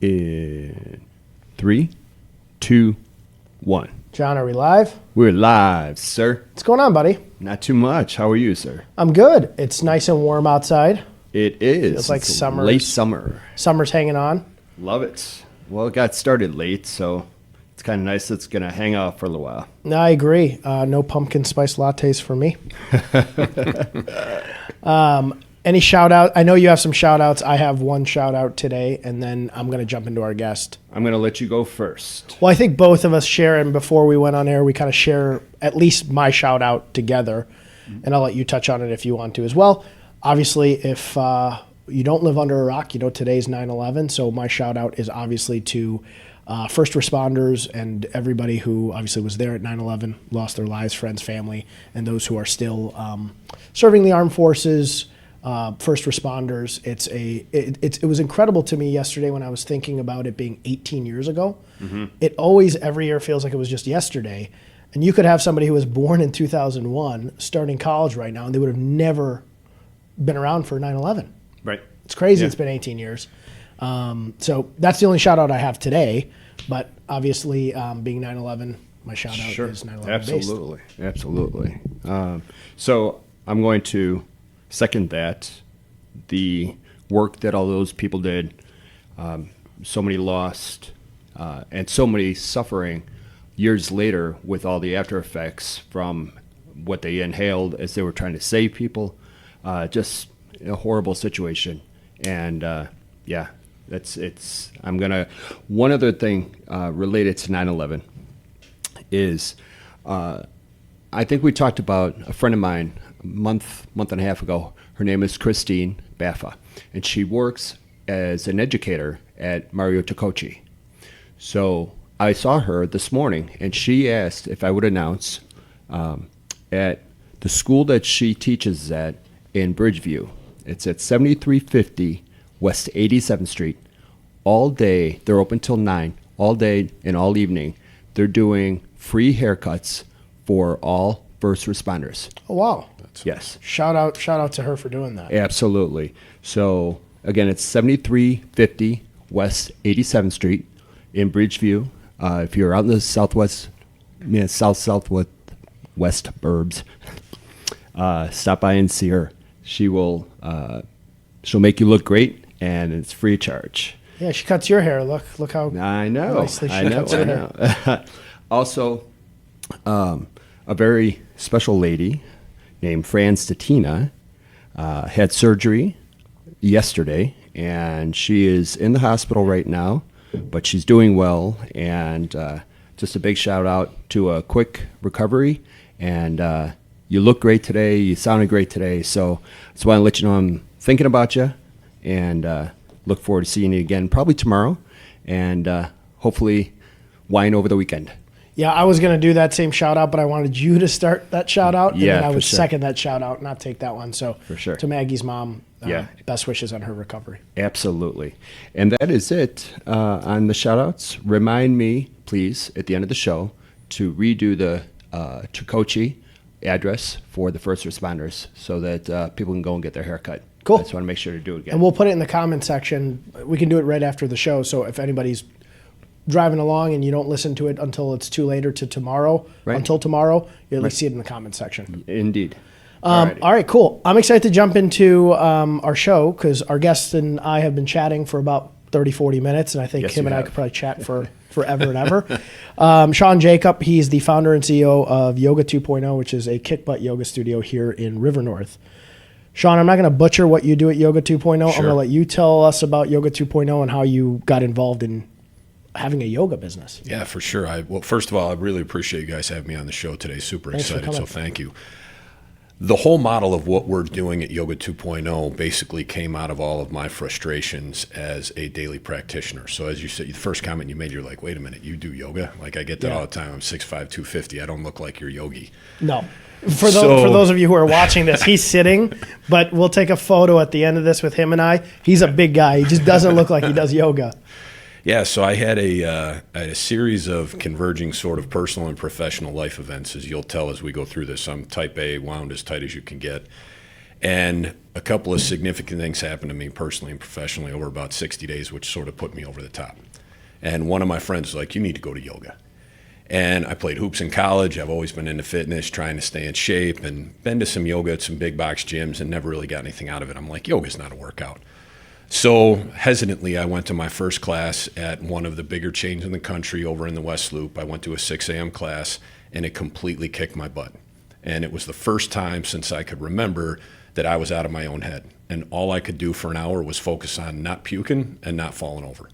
In 3, 2, 1. John, are we live? We're live, sir. What's going on, buddy? Not too much. How are you, sir? I'm good. It's nice and warm outside. It is. Feels like summer. Late summer. Summer's hanging on. Love it. Well, it got started late, so it's kind of nice. It's going to hang out for a little while. No, I agree. No pumpkin spice lattes for me. Any shout out? I know you have some shout outs. I have one shout out today, and then I'm going to jump into our guest. I'm going to let you go first. Well, I think both of us share, and before we went on air, we kind of share at least my shout out together, and I'll let you touch on it if you want to as well. Obviously, if you don't live under a rock, you know today's 9/11, so my shout out is obviously to first responders and everybody who obviously was there at 9/11, lost their lives, friends, family, and those who are still serving the armed forces. First responders. It was incredible to me yesterday when I was thinking about it being 18 years ago. Mm-hmm. It always every year feels like it was just yesterday. And you could have somebody who was born in 2001 starting college right now, and they would have never been around for 9/11. Right. It's crazy. Yeah. It's been 18 years. So that's the only shout out I have today. But obviously, being 9/11, my shout out is 9/11 Absolutely. based. Absolutely. So I'm going to second that, the work that all those people did, so many lost, and so many suffering years later with all the after effects from what they inhaled as they were trying to save people. Just a horrible situation. And one other thing related to 9/11 is I think we talked about a friend of mine month and a half ago. Her name is Christine Baffa, and she works as an educator at Mario Tacochi. So I saw her this morning, and she asked if I would announce at the school that she teaches at in Bridgeview. It's at 7350 West 87th Street. All day, they're open till 9, all day and all evening. They're doing free haircuts for all first responders. Oh, wow. Yes. Shout out to her for doing that. Absolutely. So again, it's 7350 West 87th Street in Bridgeview. If you're out in the southwest burbs, stop by and see her. She'll make you look great, and it's free of charge. Yeah, she cuts your hair. Look how I know. nicely she cuts her hair. Also, a very special lady named Fran Statina had surgery yesterday, and she is in the hospital right now, but she's doing well. And just a big shout out to a quick recovery. And you look great today. You sounded great today. So I just want to let you know I'm thinking about you, and look forward to seeing you again probably tomorrow, and hopefully wine over the weekend. Yeah, I was going to do that same shout out, but I wanted you to start that shout out. And then I would second that shout out, not take that one. So for sure. To Maggie's mom, best wishes on her recovery. Absolutely. And that is it on the shout outs. Remind me, please, at the end of the show to redo the Tacochi address for the first responders so that people can go and get their hair cut. Cool. I just want to make sure to do it again. And we'll put it in the comment section. We can do it right after the show. So if anybody's driving along and you don't listen to it until it's too late or to tomorrow, until tomorrow, you'll at least see it in the comment section. Indeed. All right, cool. I'm excited to jump into our show because our guest and I have been chatting for about 30, 40 minutes, and I think him and I could probably chat for forever and ever. Sean Jacob, he's the founder and CEO of Yoga 2.0, which is a kick butt yoga studio here in River North. Sean, I'm not going to butcher what you do at Yoga 2.0. Sure. I'm going to let you tell us about Yoga 2.0 and how you got involved in having a yoga business. Yeah, for sure. Well, first of all, I really appreciate you guys having me on the show today. Super excited, so thank you. The whole model of what we're doing at Yoga 2.0 basically came out of all of my frustrations as a daily practitioner. So as you said, the first comment you made, you're like, wait a minute, you do yoga? Like I get that all the time. I'm 6'5", 250. I don't look like your yogi. No. For those of you who are watching this, he's sitting, but we'll take a photo at the end of this with him and I. He's a big guy. He just doesn't look like he does yoga. Yeah, so I had a series of converging sort of personal and professional life events, as you'll tell as we go through this. I'm type A, wound as tight as you can get. And a couple of significant things happened to me personally and professionally over about 60 days, which sort of put me over the top. And one of my friends was like, you need to go to yoga. And I played hoops in college. I've always been into fitness, trying to stay in shape, and been to some yoga at some big box gyms and never really got anything out of it. I'm like, yoga's not a workout. So hesitantly, I went to my first class at one of the bigger chains in the country over in the West Loop. I went to a 6 a.m. class, and it completely kicked my butt. And it was the first time since I could remember that I was out of my own head. And all I could do for an hour was focus on not puking and not falling over.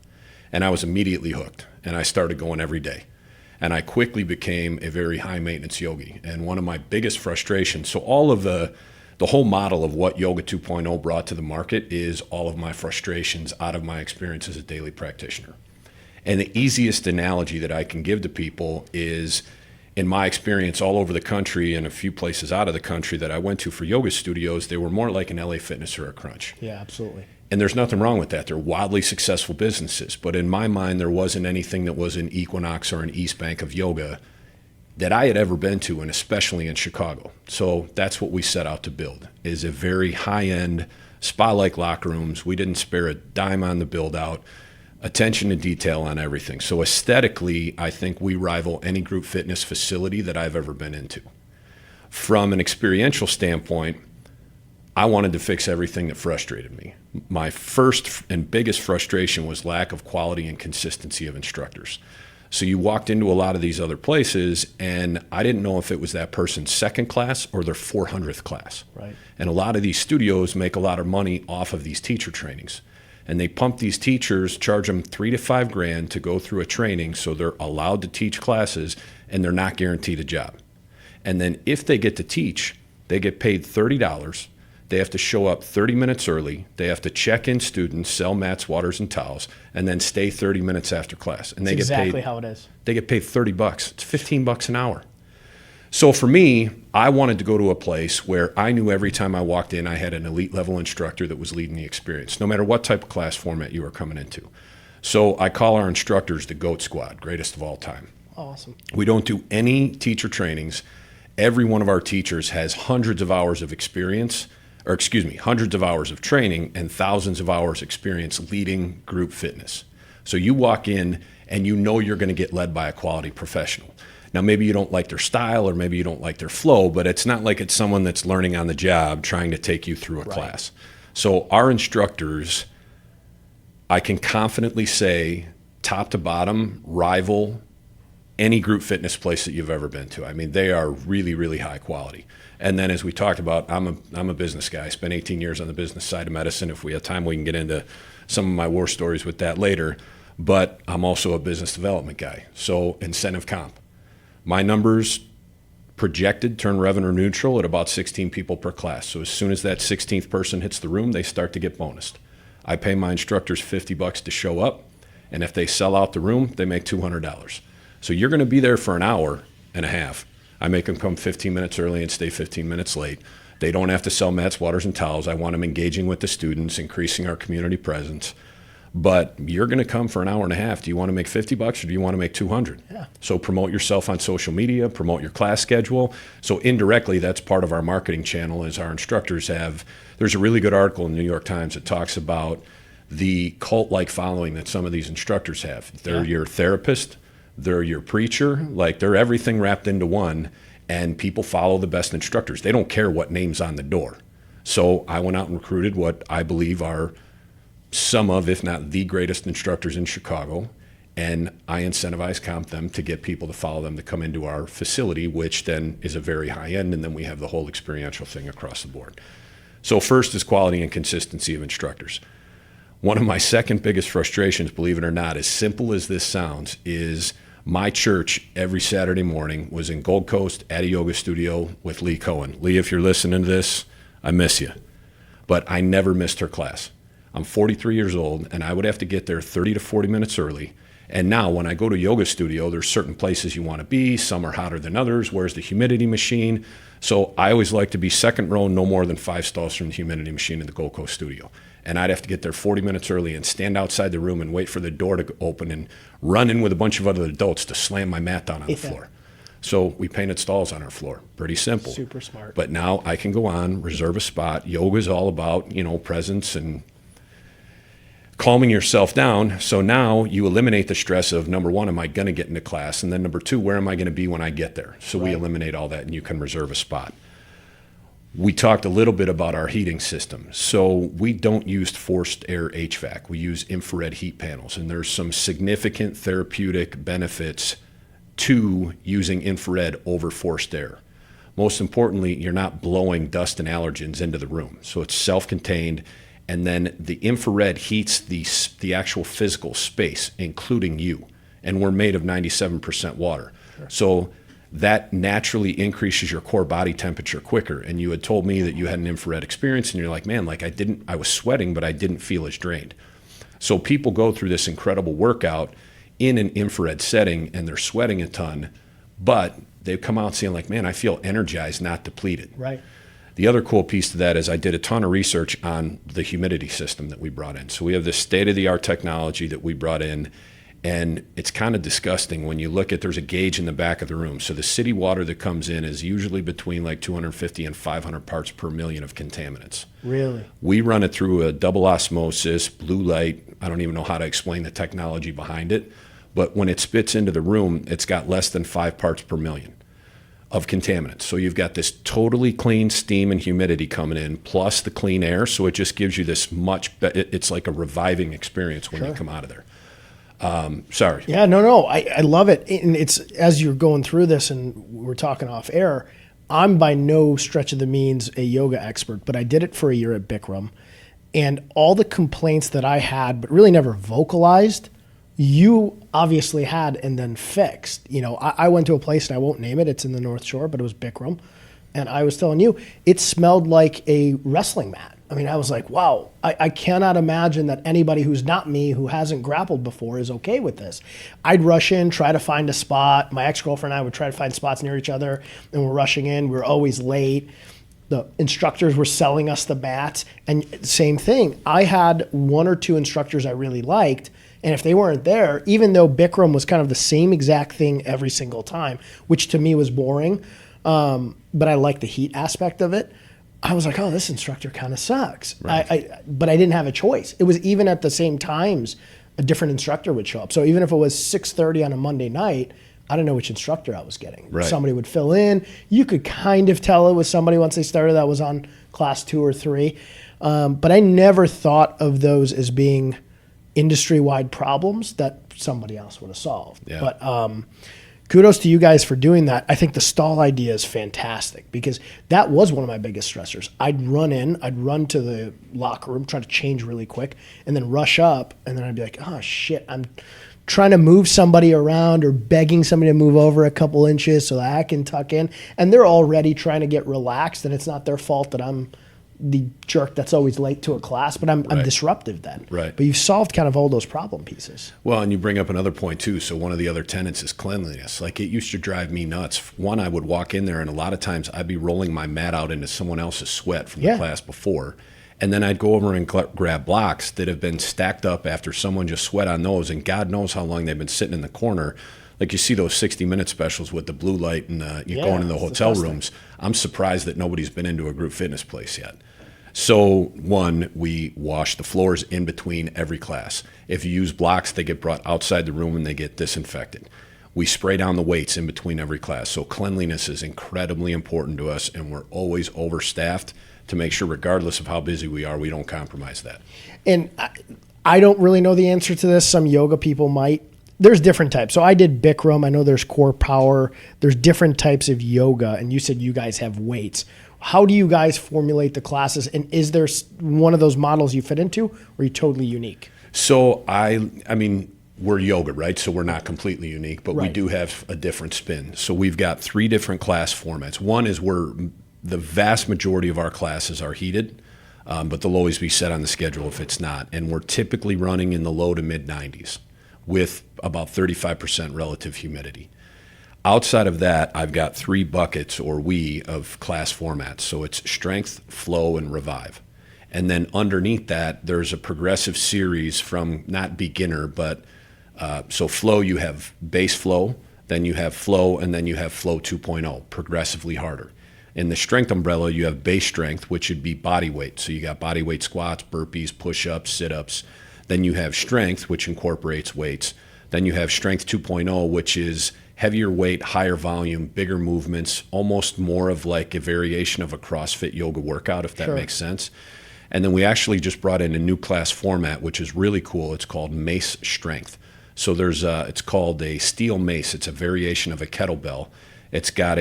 And I was immediately hooked, and I started going every day. And I quickly became a very high maintenance yogi. And one of my biggest frustrations, so all of the whole model of what Yoga 2.0 brought to the market is all of my frustrations out of my experience as a daily practitioner. And the easiest analogy that I can give to people is, in my experience all over the country and a few places out of the country that I went to for yoga studios, they were more like an LA Fitness or a Crunch. Yeah, absolutely. And there's nothing wrong with that. They're wildly successful businesses. But in my mind, there wasn't anything that was an Equinox or an East Bank of yoga that I had ever been to, and especially in Chicago. So that's what we set out to build, is a very high-end, spa-like locker rooms. We didn't spare a dime on the build-out, attention to detail on everything. So aesthetically, I think we rival any group fitness facility that I've ever been into. From an experiential standpoint, I wanted to fix everything that frustrated me. My first and biggest frustration was lack of quality and consistency of instructors. So you walked into a lot of these other places, and I didn't know if it was that person's second class or their 400th class. Right. And a lot of these studios make a lot of money off of these teacher trainings. And they pump these teachers, charge them $3,000 to $5,000 to go through a training so they're allowed to teach classes, and they're not guaranteed a job. And then if they get to teach, they get paid $30. They have to show up 30 minutes early. They have to check in students, sell mats, waters, and towels, and then stay 30 minutes after class. And they That's get exactly paid, how it is. They get paid $30. It's $15 an hour. So for me, I wanted to go to a place where I knew every time I walked in, I had an elite level instructor that was leading the experience, no matter what type of class format you were coming into. So I call our instructors the GOAT Squad, greatest of all time. Awesome. We don't do any teacher trainings. Every one of our teachers has hundreds of hours of experience, hundreds of hours of training and thousands of hours experience leading group fitness. So you walk in and you know you're going to get led by a quality professional. Now, maybe you don't like their style or maybe you don't like their flow, but it's not like it's someone that's learning on the job trying to take you through a class. So our instructors, I can confidently say, top to bottom, rival any group fitness place that you've ever been to. I mean, they are really, really high quality. And then, as we talked about, I'm a business guy. I spent 18 years on the business side of medicine. If we have time, we can get into some of my war stories with that later. But I'm also a business development guy. So incentive comp. My numbers projected turn revenue neutral at about 16 people per class. So as soon as that 16th person hits the room, they start to get bonused. I pay my instructors $50 to show up. And if they sell out the room, they make $200. So you're going to be there for an hour and a half. I make them come 15 minutes early and stay 15 minutes late. They don't have to sell mats, waters, and towels. I want them engaging with the students, increasing our community presence. But you're going to come for an hour and a half. Do you want to make $50 or do you want to make $200? Yeah. So promote yourself on social media, promote your class schedule. So indirectly, that's part of our marketing channel is our instructors have. There's a really good article in the New York Times that talks about the cult-like following that some of these instructors have. They're your therapist. They're your preacher, like they're everything wrapped into one, and people follow the best instructors. They don't care what name's on the door. So I went out and recruited what I believe are some of, if not the greatest instructors in Chicago, and I incentivize comp them to get people to follow them to come into our facility, which then is a very high end, and then we have the whole experiential thing across the board. So first is quality and consistency of instructors. One of my second biggest frustrations, believe it or not, as simple as this sounds, is my church every Saturday morning was in Gold Coast at a yoga studio with Lee Cohen. Lee, if you're listening to this, I miss you. But I never missed her class. I'm 43 years old, and I would have to get there 30 to 40 minutes early. And now when I go to a yoga studio, there's certain places you want to be. Some are hotter than others. Where's the humidity machine? So I always like to be second row, no more than 5 stalls from the humidity machine in the Gold Coast studio. And I'd have to get there 40 minutes early and stand outside the room and wait for the door to open and run in with a bunch of other adults to slam my mat down on the floor. So we painted stalls on our floor. Pretty simple. Super smart. But now I can go on, reserve a spot. Yoga is all about, presence and calming yourself down. So now you eliminate the stress of, number one, am I going to get into class? And then number two, where am I going to be when I get there? So we eliminate all that and you can reserve a spot. We talked a little bit about our heating system. So we don't use forced air HVAC. We use infrared heat panels. And there's some significant therapeutic benefits to using infrared over forced air. Most importantly, you're not blowing dust and allergens into the room. So it's self-contained. And then the infrared heats the actual physical space, including you. And we're made of 97% water. Sure. So that naturally increases your core body temperature quicker. And you had told me that you had an infrared experience and you're like, man, like I was sweating, but I didn't feel as drained. So people go through this incredible workout in an infrared setting and they're sweating a ton, but they come out saying like, man, I feel energized, not depleted. Right. The other cool piece to that is I did a ton of research on the humidity system that we brought in. So we have this state-of-the-art technology that we brought in, and it's kind of disgusting when you look at, there's a gauge in the back of the room. So the city water that comes in is usually between like 250 and 500 parts per million of contaminants. Really? We run it through a double osmosis, blue light. I don't even know how to explain the technology behind it, but when it spits into the room, it's got less than 5 parts per million of contaminants. So you've got this totally clean steam and humidity coming in, plus the clean air. So it just gives you this it's like a reviving experience when you come out of there. Sorry. Yeah, no. I love it. And it's, as you're going through this and we're talking off air, I'm by no stretch of the means a yoga expert, but I did it for a year at Bikram. And all the complaints that I had, but really never vocalized, you obviously had and then fixed. I went to a place, and I won't name it, it's in the North Shore, but it was Bikram. And I was telling you, it smelled like a wrestling mat. I mean, I was like, wow, I cannot imagine that anybody who's not me, who hasn't grappled before, is okay with this. I'd rush in, try to find a spot. My ex-girlfriend and I would try to find spots near each other, and we're rushing in. We're always late. The instructors were selling us the mats. And same thing. I had 1 or 2 instructors I really liked, and if they weren't there, even though Bikram was kind of the same exact thing every single time, which to me was boring, but I liked the heat aspect of it, I was like, oh, this instructor kind of sucks. Right. But I didn't have a choice. It was even at the same times, a different instructor would show up. So even if it was 6:30 on a Monday night, I didn't know which instructor I was getting. Right. Somebody would fill in. You could kind of tell it was somebody once they started that was on class 2 or 3. But I never thought of those as being industry-wide problems that somebody else would have solved. Yeah. But kudos to you guys for doing that. I think the stall idea is fantastic because that was one of my biggest stressors. I'd run to the locker room, try to change really quick, and then rush up, and then I'd be like, oh, shit, I'm trying to move somebody around or begging somebody to move over a couple inches so that I can tuck in, and they're already trying to get relaxed, and it's not their fault that I'm the jerk that's always late to a class, but I'm disruptive then. Right. But you've solved kind of all those problem pieces. Well, and you bring up another point too. So one of the other tenets is cleanliness. Like it used to drive me nuts. One, I would walk in there and a lot of times I'd be rolling my mat out into someone else's sweat from the class before. And then I'd go over and grab blocks that have been stacked up after someone just sweat on those. And God knows how long they've been sitting in the corner. Like you see those 60-minute specials with the blue light and you're going in the hotel rooms. I'm surprised that nobody's been into a group fitness place yet. So one, we wash the floors in between every class. If you use blocks, they get brought outside the room and they get disinfected. We spray down the weights in between every class. So cleanliness is incredibly important to us, and we're always overstaffed to make sure, regardless of how busy we are, we don't compromise that. And I don't really know the answer to this. Some yoga people might. There's different types. So I did Bikram. I know there's core power. There's different types of yoga, and you said you guys have weights. How do you guys formulate the classes? And is there one of those models you fit into, or are you totally unique? So I mean, we're yoga, right? So we're not completely unique, but we do have a different spin. So we've got 3 different class formats. One is the vast majority of our classes are heated, but they'll always be set on the schedule if it's not. And we're typically running in the low to mid 90s with about 35% relative humidity. Outside of that, I've got 3 buckets of class formats. So it's strength, flow, and revive. And then underneath that, there's a progressive series from not beginner, but so flow, you have base flow. then you have flow, and then you have flow 2.0, progressively harder. In the strength umbrella, you have base strength, which would be body weight. So you got body weight squats, burpees, push-ups, sit-ups. Then you have strength, which incorporates weights. Then you have strength 2.0, which is heavier weight, higher volume, bigger movements, almost more of like a variation of a CrossFit yoga workout, if that makes sense. And then we actually just brought in a new class format, which is really cool. It's called Mace Strength. So it's called a steel mace. It's a variation of a kettlebell. It's got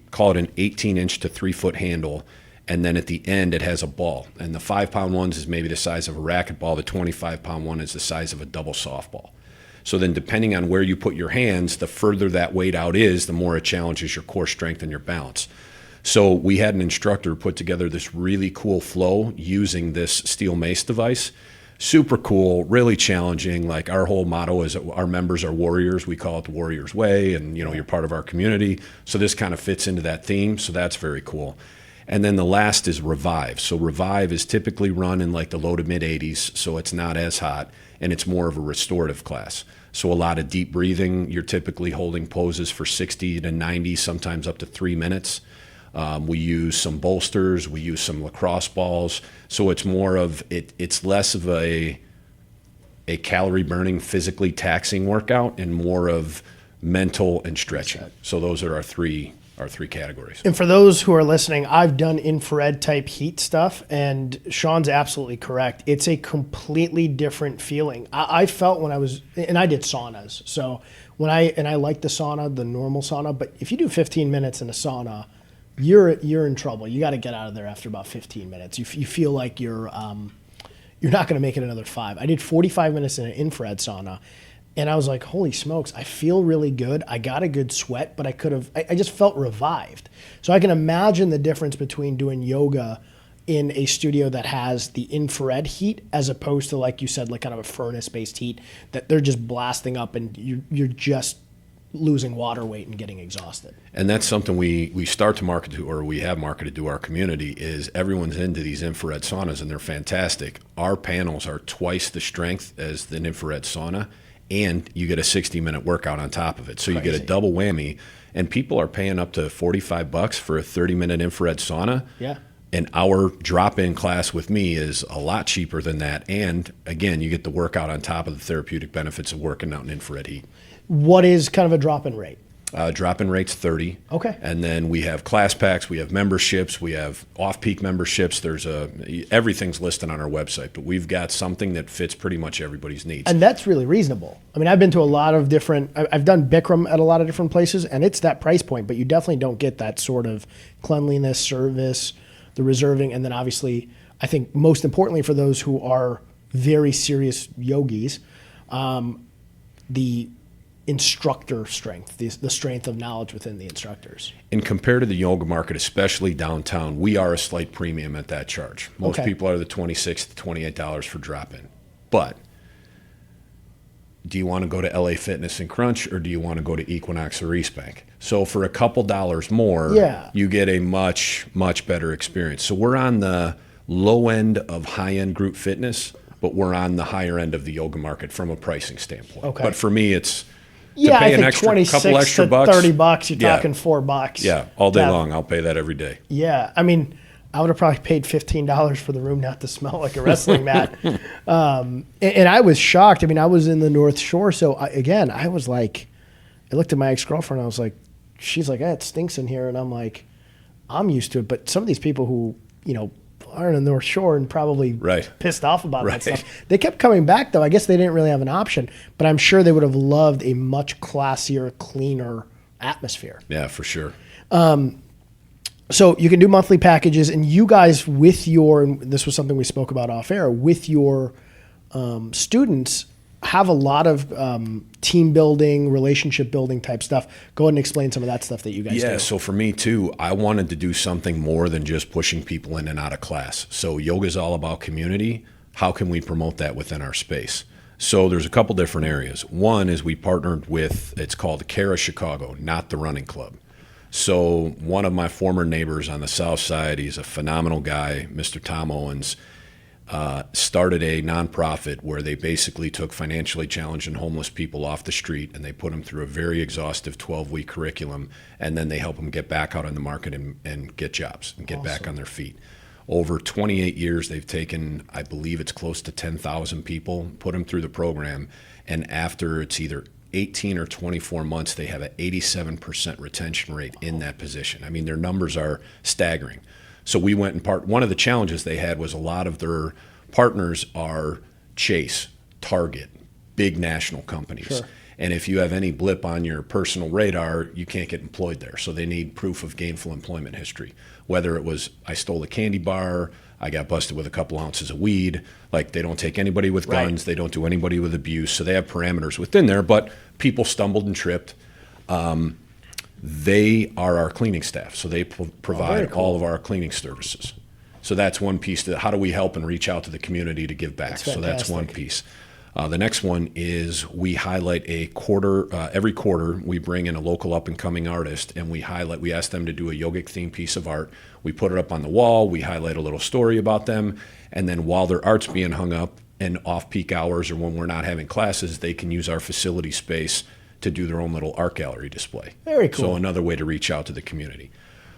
call it an 18-inch to 3-foot handle. And then at the end, it has a ball. And the 5-pound ones is maybe the size of a racquetball. The 25-pound one is the size of a double softball. So then depending on where you put your hands, the further that weight out is, the more it challenges your core strength and your balance. So we had an instructor put together this really cool flow using this steel mace device. Super cool, really challenging. Like our whole motto is our members are warriors. We call it the Warriors Way, and you're part of our community. So this kind of fits into that theme. So that's very cool. And then the last is Revive. So Revive is typically run in like the low to mid 80s, so it's not as hot, and it's more of a restorative class. So a lot of deep breathing. You're typically holding poses for 60 to 90, sometimes up to 3 minutes. We use some bolsters. We use some lacrosse balls. So it's more of it's less of a calorie burning, physically taxing workout, and more of mental and stretching. So those are our three categories. And for those who are listening, I've done infrared type heat stuff, and Sean's absolutely correct. It's a completely different feeling. I felt when I was, and I did saunas. So I like the sauna, the normal sauna, but if you do 15 minutes in a sauna, you're in trouble. You got to get out of there after about 15 minutes. You feel like you're not going to make it another 5. I did 45 minutes in an infrared sauna, and I was like, holy smokes, I feel really good. I got a good sweat, but I just felt revived. So I can imagine the difference between doing yoga in a studio that has the infrared heat as opposed to, like you said, like kind of a furnace-based heat that they're just blasting up and you're just losing water weight and getting exhausted. And that's something we start to market to, or we have marketed to our community, is everyone's into these infrared saunas, and they're fantastic. Our panels are twice the strength as an infrared sauna, and you get a 60-minute workout on top of it. So you get a double whammy, and people are paying up to $45 for a 30-minute infrared sauna. Yeah. And our drop-in class with me is a lot cheaper than that. And again, you get the workout on top of the therapeutic benefits of working out in infrared heat. What is kind of a drop-in rate? Drop-in rate's $30. Okay. And then we have class packs, we have memberships, we have off-peak memberships. Everything's listed on our website, but we've got something that fits pretty much everybody's needs. And that's really reasonable. I mean, I've been to a lot of different, I've done Bikram at a lot of different places, and it's that price point, but you definitely don't get that sort of cleanliness, service, the reserving, and then obviously, I think most importantly for those who are very serious yogis, the instructor strength, the strength of knowledge within the instructors. And compared to the yoga market, especially downtown, we are a slight premium at that charge. Most people are the $26 to $28 for drop-in. But do you want to go to LA Fitness and Crunch, or do you want to go to Equinox or East Bank? So for a couple dollars more, you get a much, much better experience. So we're on the low end of high-end group fitness, but we're on the higher end of the yoga market from a pricing standpoint. Okay. But for me, it's I think 26 couple extra to bucks, $30. You're talking $4. Yeah, all day long. I'll pay that every day. Yeah, I mean, I would have probably paid $15 for the room not to smell like a wrestling mat. And I was shocked. I mean, I was in the North Shore, so I was like, I looked at my ex-girlfriend. I was like, she's like, it stinks in here, and I'm like, I'm used to it. But some of these people who are in the North Shore and probably pissed off about that stuff. They kept coming back, though. I guess they didn't really have an option, but I'm sure they would have loved a much classier, cleaner atmosphere. Yeah, for sure. So you can do monthly packages, and you guys and this was something we spoke about off air, with your students have a lot of team building, relationship building type stuff. Go ahead and explain some of that stuff that you guys do. Yeah, so for me too, I wanted to do something more than just pushing people in and out of class. So yoga is all about community. How can we promote that within our space? So there's a couple different areas. One is we partnered with, it's called Cara Chicago, Not the Running Club. So one of my former neighbors on the south side, he's a phenomenal guy, Mr. Tom Owens. started a nonprofit where they basically took financially challenged and homeless people off the street and they put them through a very exhaustive 12-week curriculum, and then they help them get back out on the market and get jobs and get back on their feet. Over 28 years, they've taken, I believe it's close to 10,000 people, put them through the program, and after it's either 18 or 24 months, they have an 87% retention rate in that position. I mean, their numbers are staggering. So we went and one of the challenges they had was a lot of their partners are Chase, Target, big national companies. Sure. And if you have any blip on your personal radar, you can't get employed there. So they need proof of gainful employment history. Whether it was I stole a candy bar, I got busted with a couple ounces of weed. Like, they don't take anybody with guns. Right. They don't do anybody with abuse. So they have parameters within there, but people stumbled and tripped. They are our cleaning staff. So they provide all of our cleaning services. So that's one piece. How do we help and reach out to the community to give back? So that's one piece. The next one is we highlight a quarter, every quarter we bring in a local up and coming artist, and we ask them to do a yogic themed piece of art. We put it up on the wall, we highlight a little story about them, and then while their art's being hung up and off peak hours or when we're not having classes, they can use our facility space to do their own little art gallery display. Very cool. So another way to reach out to the community.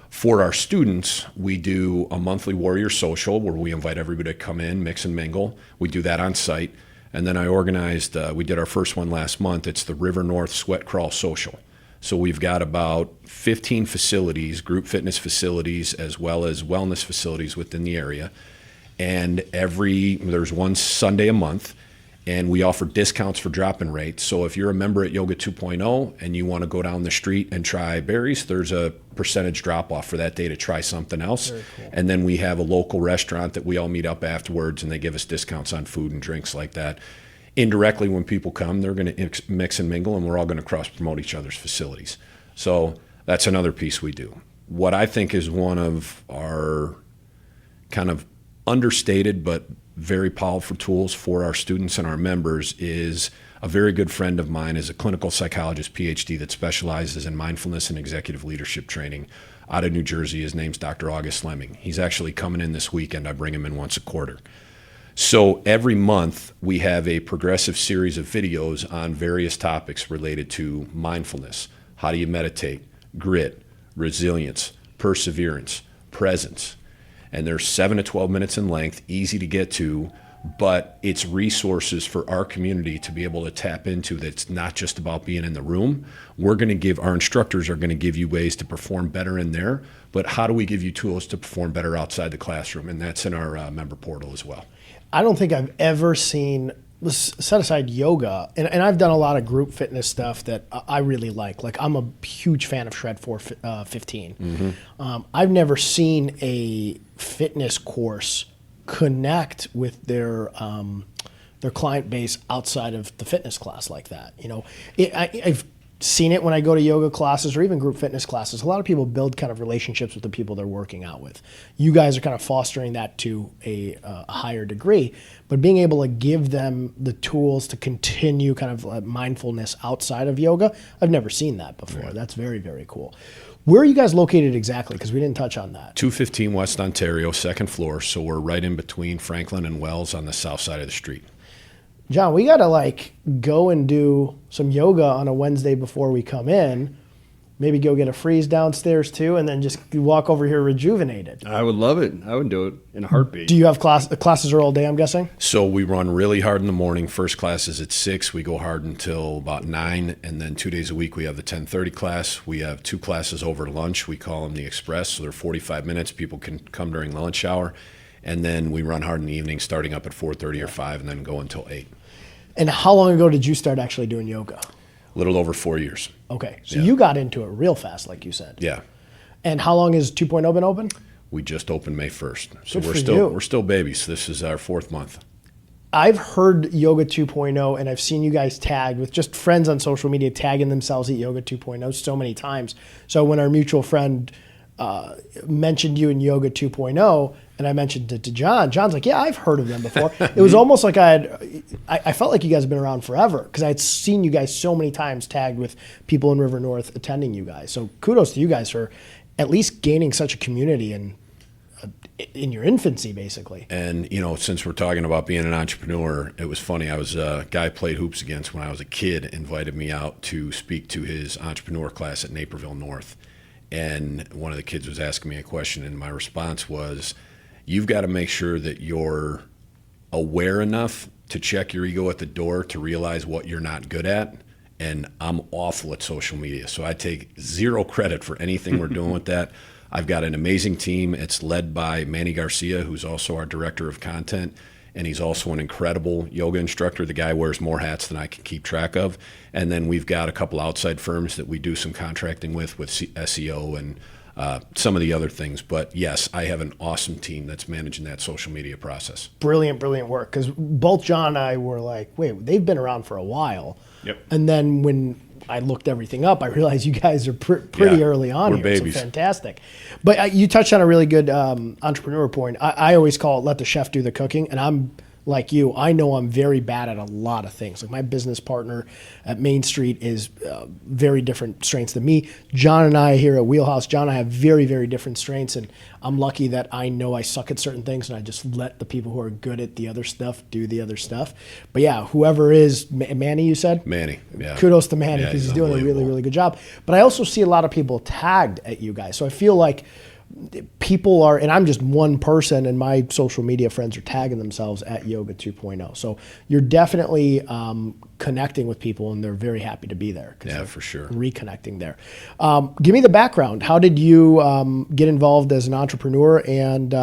For our students, we do a monthly Warrior Social where we invite everybody to come in, mix and mingle. We do that on site. And then I organized, we did our first one last month. It's the River North Sweat Crawl Social. So we've got about 15 facilities, group fitness facilities, as well as wellness facilities within the area. And there's one Sunday a month, and we offer discounts for drop-in rates. So if you're a member at Yoga 2.0 and you want to go down the street and try berries, there's a percentage drop-off for that day to try something else. Very cool. And then we have a local restaurant that we all meet up afterwards, and they give us discounts on food and drinks like that. Indirectly, when people come, they're going to mix and mingle, and we're all going to cross-promote each other's facilities. So that's another piece we do. What I think is one of our kind of understated but very powerful tools for our students and our members is a very good friend of mine is a clinical psychologist, PhD, that specializes in mindfulness and executive leadership training out of New Jersey. His name's Dr. August Lemming. He's actually coming in this weekend. I bring him in once a quarter. So every month we have a progressive series of videos on various topics related to mindfulness. How do you meditate? Grit, resilience, perseverance, presence. And they're 7 to 12 minutes in length, easy to get to, but it's resources for our community to be able to tap into. That's not just about being in the room. Our instructors are going to give you ways to perform better in there, but how do we give you tools to perform better outside the classroom? And that's in our member portal as well. I don't think I've ever seen, set aside yoga, and I've done a lot of group fitness stuff that I really like. Like, I'm a huge fan of Shred 415. Mm-hmm. I've never seen a fitness course connect with their client base outside of the fitness class like that. You know, I've seen it when I go to yoga classes or even group fitness classes. A lot of people build kind of relationships with the people they're working out with. You guys are kind of fostering that to a higher degree, but being able to give them the tools to continue kind of mindfulness outside of yoga, I've never seen that before. Yeah. That's very, very cool. Where are you guys located exactly? Because we didn't touch on that. 215 West Ontario, second floor. So we're right in between Franklin and Wells on the south side of the street. John, we got to go and do some yoga on a Wednesday before we come in. Maybe go get a freeze downstairs too, and then just walk over here rejuvenated. I would love it. I would do it in a heartbeat. Do you have classes are all day, I'm guessing? So we run really hard in the morning. First class is at 6. We go hard until about 9, and then 2 days a week we have the 10:30 class. We have 2 classes over lunch. We call them the Express, so they're 45 minutes. People can come during the lunch hour. And then we run hard in the evening, starting up at 4:30 or 5, and then go until 8. And how long ago did you start actually doing yoga? A little over 4 years. Okay, so you got into it real fast, like you said. Yeah. And how long has 2.0 been open? We just opened May 1st, so Good we're still babies. This is our 4th month. I've heard Yoga 2.0, and I've seen you guys tagged with just friends on social media tagging themselves at Yoga 2.0 so many times. So when our mutual friend mentioned you in Yoga 2.0, and I mentioned it to John, John's like, yeah, I've heard of them before. It was almost like I felt like you guys have been around forever because I had seen you guys so many times tagged with people in River North attending you guys. So kudos to you guys for at least gaining such a community in in your infancy, basically. And, since we're talking about being an entrepreneur, it was funny. I was a guy I played hoops against when I was a kid, invited me out to speak to his entrepreneur class at Naperville North. And one of the kids was asking me a question, and my response was, you've got to make sure that you're aware enough to check your ego at the door to realize what you're not good at. And I'm awful at social media, so I take zero credit for anything we're doing with that. I've got an amazing team. It's led by Manny Garcia, who's also our director of content, and he's also an incredible yoga instructor. The guy wears more hats than I can keep track of. And then we've got a couple outside firms that we do some contracting with SEO and some of the other things. But yes, I have an awesome team that's managing that social media process. Brilliant work. Because both John and I were like, wait, they've been around for a while. Yep. And then when I looked everything up, I realized you guys are pretty early on we're here. babies. So fantastic. But you touched on a really good entrepreneur point. I always call it let the chef do the cooking. And I'm like you, I know I'm very bad at a lot of things. Like my business partner at Main Street is very different strengths than me. John and I here at WheelHouse, John and I have very, very different strengths. And I'm lucky that I know I suck at certain things and I just let the people who are good at the other stuff do the other stuff. But yeah, whoever is, Manny, you said? Manny, yeah. Kudos to Manny because he's doing a really, really good job. But I also see a lot of people tagged at you guys. So I feel like people are, and I'm just one person, and my social media friends are tagging themselves at Yoga 2.0. So you're definitely connecting with people, and they're very happy to be there. Yeah, for sure. Reconnecting there. Give me the background. How did you get involved as an entrepreneur? And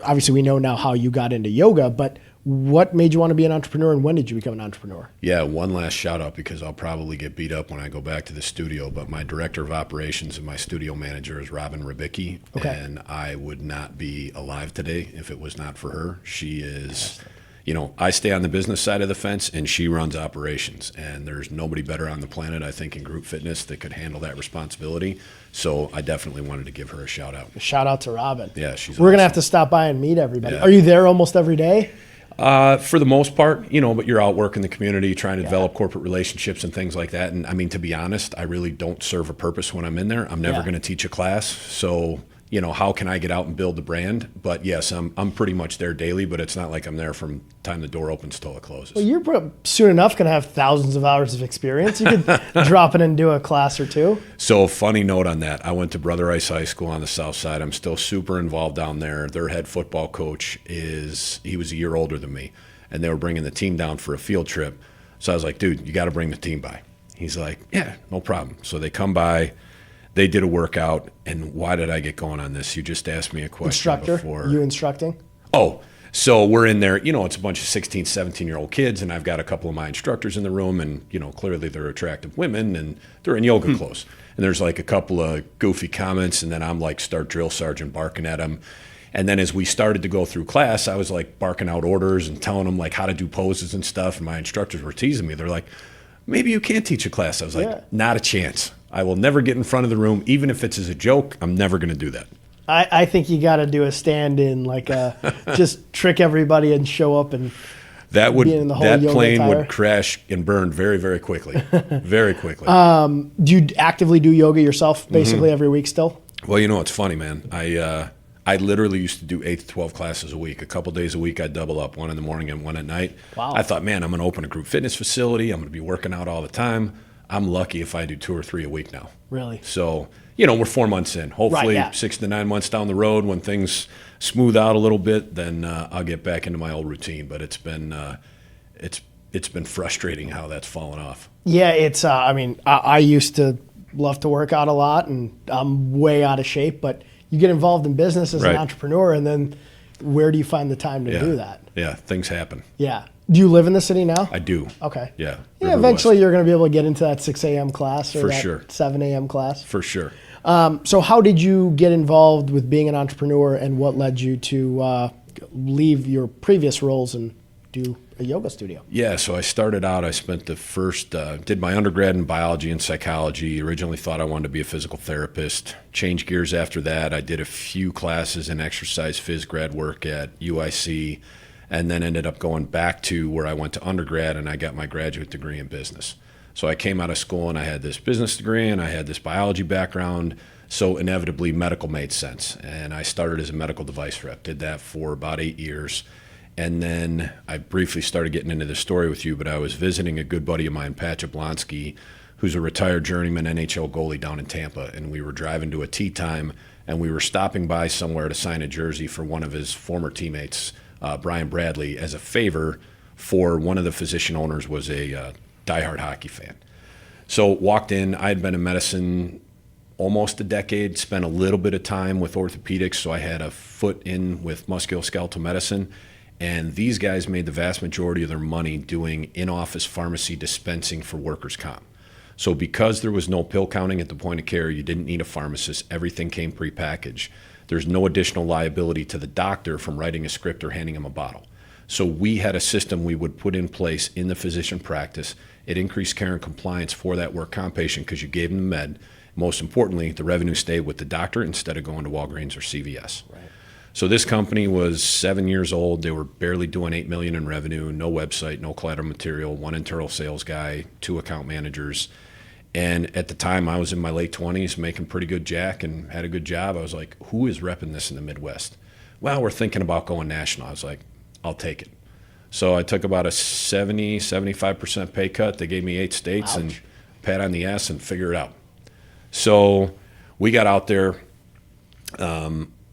obviously, we know now how you got into yoga, but what made you want to be an entrepreneur, and when did you become an entrepreneur? Yeah, one last shout out because I'll probably get beat up when I go back to the studio, but my director of operations and my studio manager is Robin Ribicki, and I would not be alive today if it was not for her. She is, I stay on the business side of the fence and she runs operations, and there's nobody better on the planet, I think, in group fitness that could handle that responsibility. So I definitely wanted to give her a shout out. Shout out to Robin. Yeah, she's We're awesome. going to have to stop by and meet everybody. Yeah. Are you there almost every day? For the most part, but you're out working the community, trying to develop corporate relationships and things like that. And I mean, to be honest, I really don't serve a purpose when I'm in there. I'm never going to teach a class. So, how can I get out and build the brand? But yes, I'm pretty much there daily, but it's not like I'm there from time the door opens till it closes. Well, you're soon enough going to have thousands of hours of experience. You could drop it and do a class or two. So funny note on that. I went to Brother Rice High School on the south side. I'm still super involved down there. Their head football coach he was a year older than me, and they were bringing the team down for a field trip. So I was like, dude, you got to bring the team by. He's like, yeah, no problem. So they come by. They did a workout, and why did I get going on this? You just asked me a question Instructor? before. You instructing? Oh, so we're in there, it's a bunch of 16, 17-year-old kids, and I've got a couple of my instructors in the room, and, clearly they're attractive women, and they're in yoga clothes. And there's like a couple of goofy comments, and then I'm like start drill sergeant barking at them. And then as we started to go through class, I was like barking out orders and telling them like how to do poses and stuff, and my instructors were teasing me. They're like, maybe you can't teach a class. I was like, not a chance. I will never get in front of the room, even if it's as a joke. I'm never going to do that. I think you got to do a stand-in, like just trick everybody and show up and that yoga plane attire. would crash and burn very, very quickly, very quickly. Do you actively do yoga yourself, basically every week still? Well, it's funny, man. I literally used to do 8 to 12 classes a week. A couple days a week, I'd double up, one in the morning and one at night. Wow. I thought, man, I'm going to open a group fitness facility. I'm going to be working out all the time. I'm lucky if I do 2 or 3 a week now. Really? So, we're 4 months in. Hopefully 6 to 9 months down the road, when things smooth out a little bit, then I'll get back into my old routine. But it's been frustrating how that's fallen off. Yeah, it's. I used to love to work out a lot, and I'm way out of shape. But you get involved in business as an entrepreneur, and then where do you find the time to do that? Yeah, things happen. Yeah. Do you live in the city now? I do. Okay. Yeah. Yeah. Eventually, you're going to be able to get into that 6 a.m. class or For that sure. 7 a.m. class. For sure. So how did you get involved with being an entrepreneur, and what led you to leave your previous roles and do a yoga studio? Yeah, so I started out, I spent the first, did my undergrad in biology and psychology. Originally thought I wanted to be a physical therapist. Changed gears after that. I did a few classes in exercise phys grad work at UIC, and then ended up going back to where I went to undergrad, and I got my graduate degree in business. So I came out of school and I had this business degree and I had this biology background. So inevitably, medical made sense. And I started as a medical device rep, did that for about 8 years. And then I briefly started getting into the story with you, but I was visiting a good buddy of mine, Pat Jablonski, who's a retired journeyman NHL goalie down in Tampa. And we were driving to a tea time, and we were stopping by somewhere to sign a jersey for one of his former teammates, Brian Bradley, as a favor for one of the physician owners was a diehard hockey fan. So walked in. I had been in medicine almost a decade, spent a little bit of time with orthopedics, so I had a foot in with musculoskeletal medicine. And these guys made the vast majority of their money doing in-office pharmacy dispensing for workers' comp. So because there was no pill counting at the point of care, you didn't need a pharmacist, everything came prepackaged. There's no additional liability to the doctor from writing a script or handing him a bottle. So we had a system we would put in place in the physician practice. It increased care and compliance for that work comp patient because you gave them the med. Most importantly, the revenue stayed with the doctor instead of going to Walgreens or CVS. Right. So this company was 7 years old. They were barely doing $8 million in revenue, no website, no collateral material, one internal sales guy, 2 account managers. And at the time, I was in my late 20s, making pretty good jack and had a good job. I was like, who is repping this in the Midwest? Well, we're thinking about going national. I was like, I'll take it. So I took about a 75% pay cut. They gave me 8 states. Ouch. And pat on the ass and figure it out. So we got out there.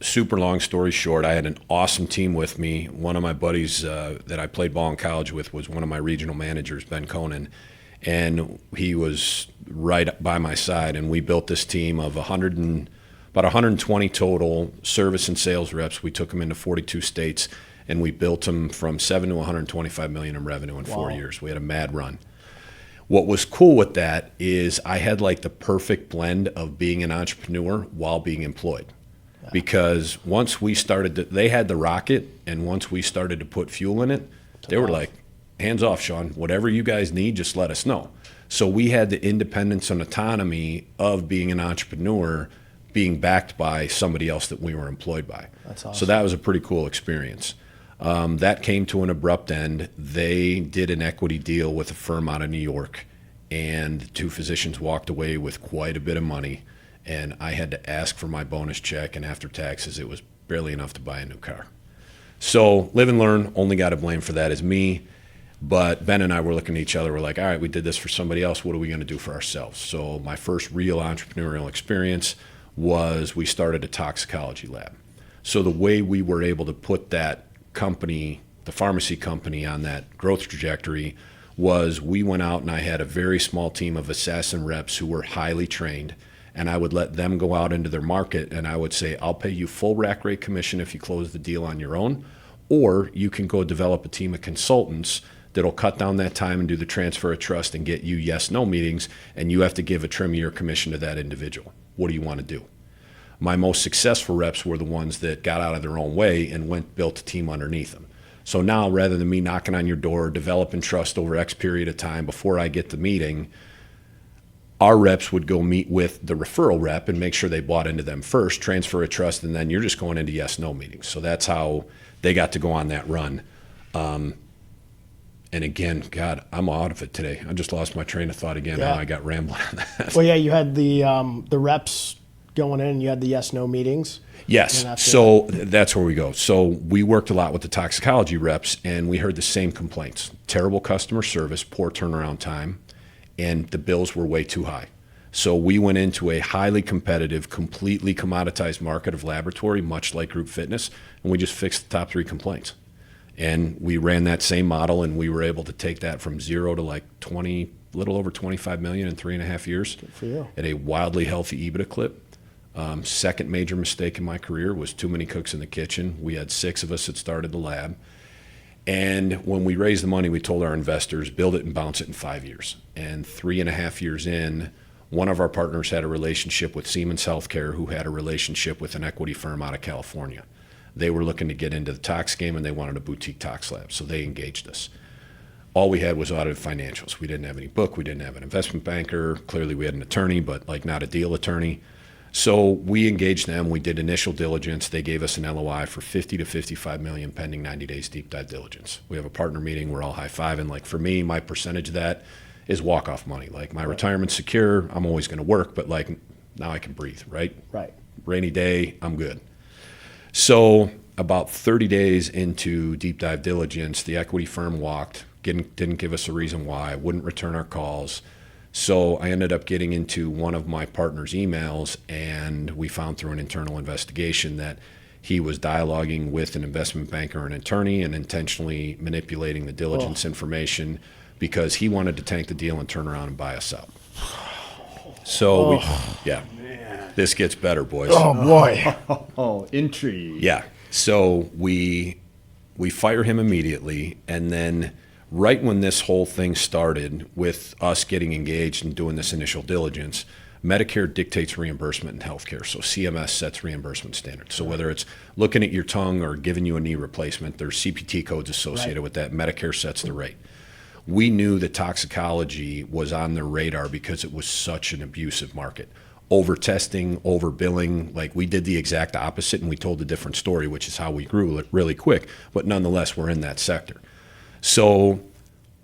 Super long story short, I had an awesome team with me. One of my buddies that I played ball in college with was one of my regional managers, Ben Conan, and he was right by my side. And we built this team of about 120 total service and sales reps. We took them into 42 states, and we built them from 7 to 125 million in revenue in 4 years. We had a mad run. What was cool with that is I had like the perfect blend of being an entrepreneur while being employed. Because once we started, they had the rocket, and once we started to put fuel in it, they were like, hands off, Sean. Whatever you guys need, just let us know. So we had the independence and autonomy of being an entrepreneur, being backed by somebody else that we were employed by. That's awesome. So that was a pretty cool experience. That came to an abrupt end. They did an equity deal with a firm out of New York, and the 2 physicians walked away with quite a bit of money. And I had to ask for my bonus check, and after taxes, it was barely enough to buy a new car. So live and learn, only got to blame for that is me. But Ben and I were looking at each other. We're like, all right, we did this for somebody else. What are we going to do for ourselves? So my first real entrepreneurial experience was we started a toxicology lab. So the way we were able to put that company, the pharmacy company, on that growth trajectory was we went out and I had a very small team of assassin reps who were highly trained. And I would let them go out into their market, and I would say, I'll pay you full rack rate commission if you close the deal on your own, or you can go develop a team of consultants that'll cut down that time and do the transfer of trust and get you yes-no meetings, and you have to give a trim of your commission to that individual. What do you want to do? My most successful reps were the ones that got out of their own way and built a team underneath them. So now, rather than me knocking on your door, developing trust over X period of time before I get the meeting, our reps would go meet with the referral rep and make sure they bought into them first, transfer of trust, and then you're just going into yes-no meetings. So that's how they got to go on that run. And again, God, I'm out of it today. I just lost my train of thought again. Yeah. How I got rambling on that. Well, yeah, you had the reps going in, and you had the yes-no meetings. Yes, so that's where we go. So we worked a lot with the toxicology reps, and we heard the same complaints. Terrible customer service, poor turnaround time, and the bills were way too high. So we went into a highly competitive, completely commoditized market of laboratory, much like group fitness, and we just fixed the top 3 complaints. And we ran that same model, and we were able to take that from 0 to like 20, little over 25 million in 3.5 years. Good for you. At a wildly healthy EBITDA clip. Second major mistake in my career was too many cooks in the kitchen. We had 6 of us that started the lab. And when we raised the money, we told our investors, build it and bounce it in 5 years. And 3.5 years in, one of our partners had a relationship with Siemens Healthcare, who had a relationship with an equity firm out of California. They were looking to get into the tox game, and they wanted a boutique tox lab, so they engaged us. All we had was audited financials. We didn't have any book. We didn't have an investment banker. Clearly, we had an attorney, but like not a deal attorney. So we engaged them. We did initial diligence. They gave us an LOI for 50 to 55 million pending 90 days deep dive diligence. We have a partner meeting. We're all high-fiving. Like for me, my percentage of that is walk-off money. Like my retirement's secure. I'm always going to work, but like Now I can breathe, right? Right. Rainy day, I'm good. So about 30 days into deep dive diligence, the equity firm walked, didn't give us a reason why, wouldn't return our calls. So I ended up getting into one of my partner's emails, and we found through an internal investigation that he was dialoguing with an investment banker and attorney and intentionally manipulating the diligence information because he wanted to tank the deal and turn around and buy us out. So this gets better, boys. Oh boy. Oh, intrigue. Yeah. So we fire him immediately, and then right when this whole thing started with us getting engaged and doing this initial diligence, Medicare dictates reimbursement in healthcare. So CMS sets reimbursement standards. So whether it's looking at your tongue or giving you a knee replacement, there's CPT codes associated with that. Medicare sets the rate. We knew that toxicology was on their radar because it was such an abusive market. Over-testing, over-billing, like we did the exact opposite, and we told a different story, which is how we grew really quick. But nonetheless, we're in that sector. So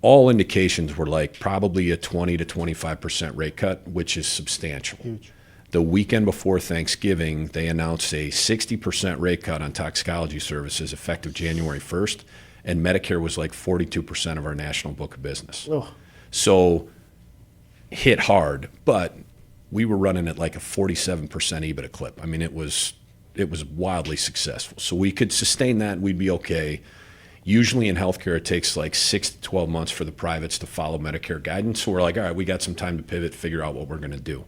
all indications were like probably a 20 to 25% rate cut, which is substantial. Huge. The weekend before Thanksgiving, they announced a 60% rate cut on toxicology services effective January 1st, and Medicare was like 42% of our national book of business. Oh. So hit hard, but we were running at like a 47% EBITDA clip. I mean, it was wildly successful. So we could sustain that and we'd be okay. Usually in healthcare, it takes like 6 to 12 months for the privates to follow Medicare guidance. So we're like, all right, we got some time to pivot, figure out what we're going to do.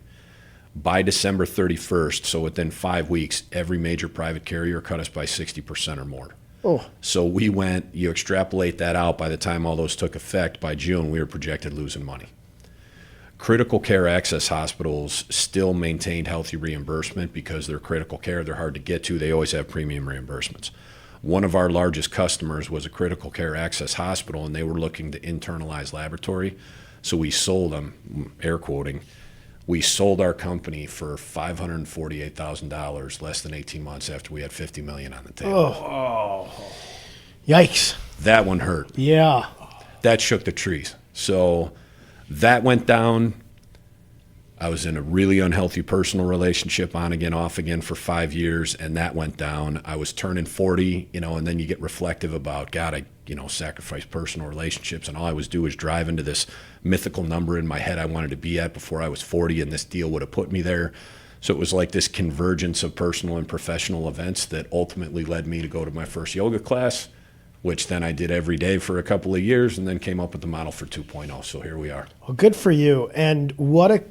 By December 31st, so within 5 weeks, every major private carrier cut us by 60% or more. Oh. So we went, you extrapolate that out, by the time all those took effect, by June, we were projected losing money. Critical care access hospitals still maintained healthy reimbursement because they're critical care, they're hard to get to, they always have premium reimbursements. One of our largest customers was a critical care access hospital, and they were looking to internalize laboratory. So we sold them, air quoting, we sold our company for $548,000 less than 18 months after we had $50 million on the table. Oh. Yikes. That one hurt. Yeah. That shook the trees. So that went down. I was in a really unhealthy personal relationship, on again, off again, for 5 years, and that went down. I was turning 40, and then you get reflective about, God, I sacrificed personal relationships, and all I was doing was drive into this mythical number in my head I wanted to be at before I was 40, and this deal would have put me there. So it was like this convergence of personal and professional events that ultimately led me to go to my first yoga class, which then I did every day for a couple of years, and then came up with the model for 2.0. So here we are. Well, good for you. And what a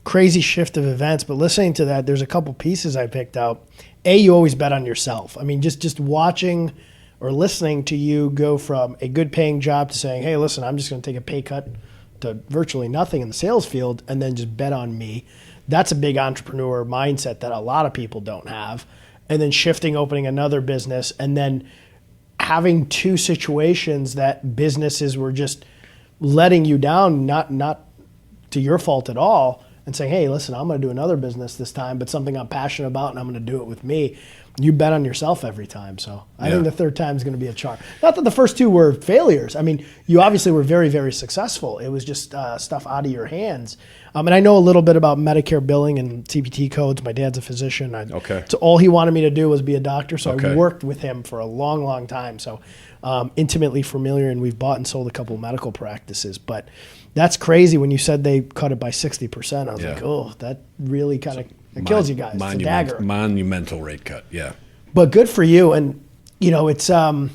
crazy shift of events. But listening to that, there's a couple pieces I picked out. A, you always bet on yourself. I mean, just watching or listening to you go from a good paying job to saying, hey, listen, I'm just going to take a pay cut to virtually nothing in the sales field and then just bet on me. That's a big entrepreneur mindset that a lot of people don't have. And then shifting, opening another business, and then having two situations that businesses were just letting you down, not to your fault at all, and saying, hey, listen, I'm going to do another business this time, but something I'm passionate about, and I'm going to do it with me. You bet on yourself every time. So I think the third time is going to be a charm. Not that the first two were failures. I mean, you obviously were very, very successful. It was just stuff out of your hands. And I know a little bit about Medicare billing and CPT codes. My dad's a physician. So all he wanted me to do was be a doctor. So I worked with him for a long, long time. So intimately familiar, and we've bought and sold a couple of medical practices. But that's crazy when you said they cut it by 60%. I was like, oh, that really kind of kills you guys. It's a dagger. Monumental rate cut, yeah. But good for you. And, it's I'm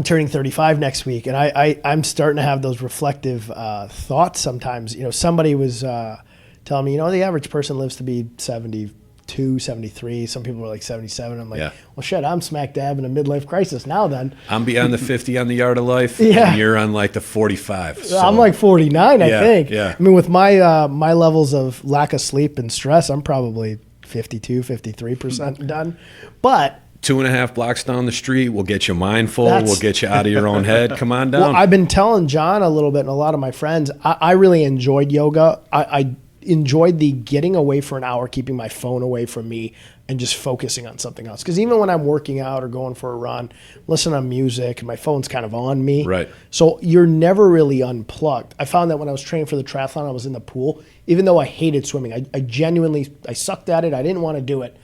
turning 35 next week, and I'm starting to have those reflective thoughts sometimes. Somebody was telling me, the average person lives to be 72, 73. Some people are like 77. I'm like, well, shit, I'm smack dab in a midlife crisis now then. I'm beyond the 50 on the yard of life, yeah. And you're on like the 45. So. I'm like 49, I think. Yeah. I mean, with my my levels of lack of sleep and stress, I'm probably 52, 53% done. But 2.5 blocks down the street, we'll get you mindful, we'll get you out of your own head. Come on down. Well, I've been telling John a little bit and a lot of my friends, I really enjoyed yoga. enjoyed the getting away for an hour, keeping my phone away from me, and just focusing on something else. Because even when I'm working out or going for a run, listening to music, and my phone's kind of on me. Right. So you're never really unplugged. I found that when I was training for the triathlon, I was in the pool. Even though I hated swimming, I genuinely sucked at it. I didn't want to do it.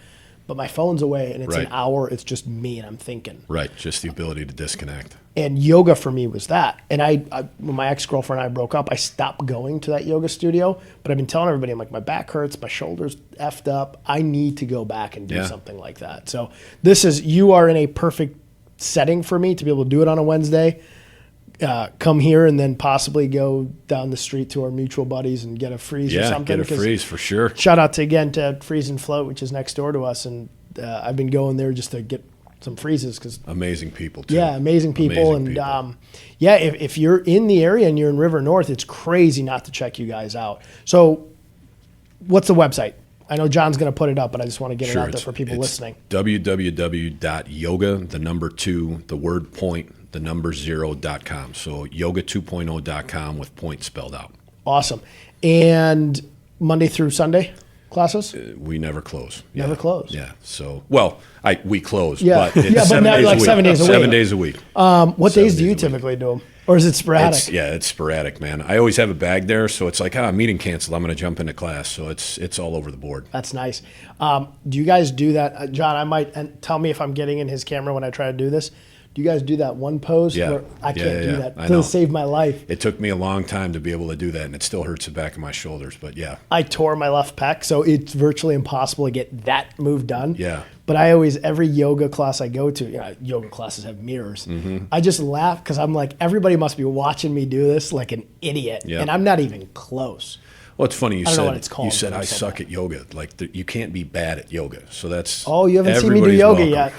But my phone's away, and it's an hour. It's just me, and I'm thinking. Right, just the ability to disconnect. And yoga for me was that. And I when my ex-girlfriend and I broke up, I stopped going to that yoga studio. But I've been telling everybody, I'm like, my back hurts, my shoulders effed up. I need to go back and do something like that. So you are in a perfect setting for me to be able to do it on a Wednesday. Come here and then possibly go down the street to our mutual buddies and get a freeze or something. Yeah, get a freeze for sure. Shout out to Freeze and Float, which is next door to us. And I've been going there just to get some freezes. Amazing people, too. Yeah, amazing people. If you're in the area and you're in River North, it's crazy not to check you guys out. So what's the website? I know John's going to put it up, but I just want to get it out there for people listening. www.yoga, the number 2, the word point, the number 0.com. So yoga2.0.com with point spelled out. Awesome. And Monday through Sunday classes? We never close. Never close. Yeah. So, we close. Yeah. But it's 7 days a week. 7 days a week. 7 days a week. What days do you typically do them? Or is it sporadic? It's sporadic, man. I always have a bag there, so it's like, meeting canceled. I'm going to jump into class. So it's all over the board. That's nice. Do you guys do that? John, and tell me if I'm getting in his camera when I try to do this. Do you guys do that one pose? Yeah. Where I can't do that. I know. It'll save my life. It took me a long time to be able to do that, and it still hurts the back of my shoulders, but yeah. I tore my left pec, so it's virtually impossible to get that move done. Yeah. But every yoga class I go to, yoga classes have mirrors. Mm-hmm. I just laugh because I'm like, everybody must be watching me do this like an idiot, and I'm not even close. Well, it's funny you I don't know what it's called, you said I suck at yoga. Like you can't be bad at yoga. So that's you haven't seen me do yoga yet.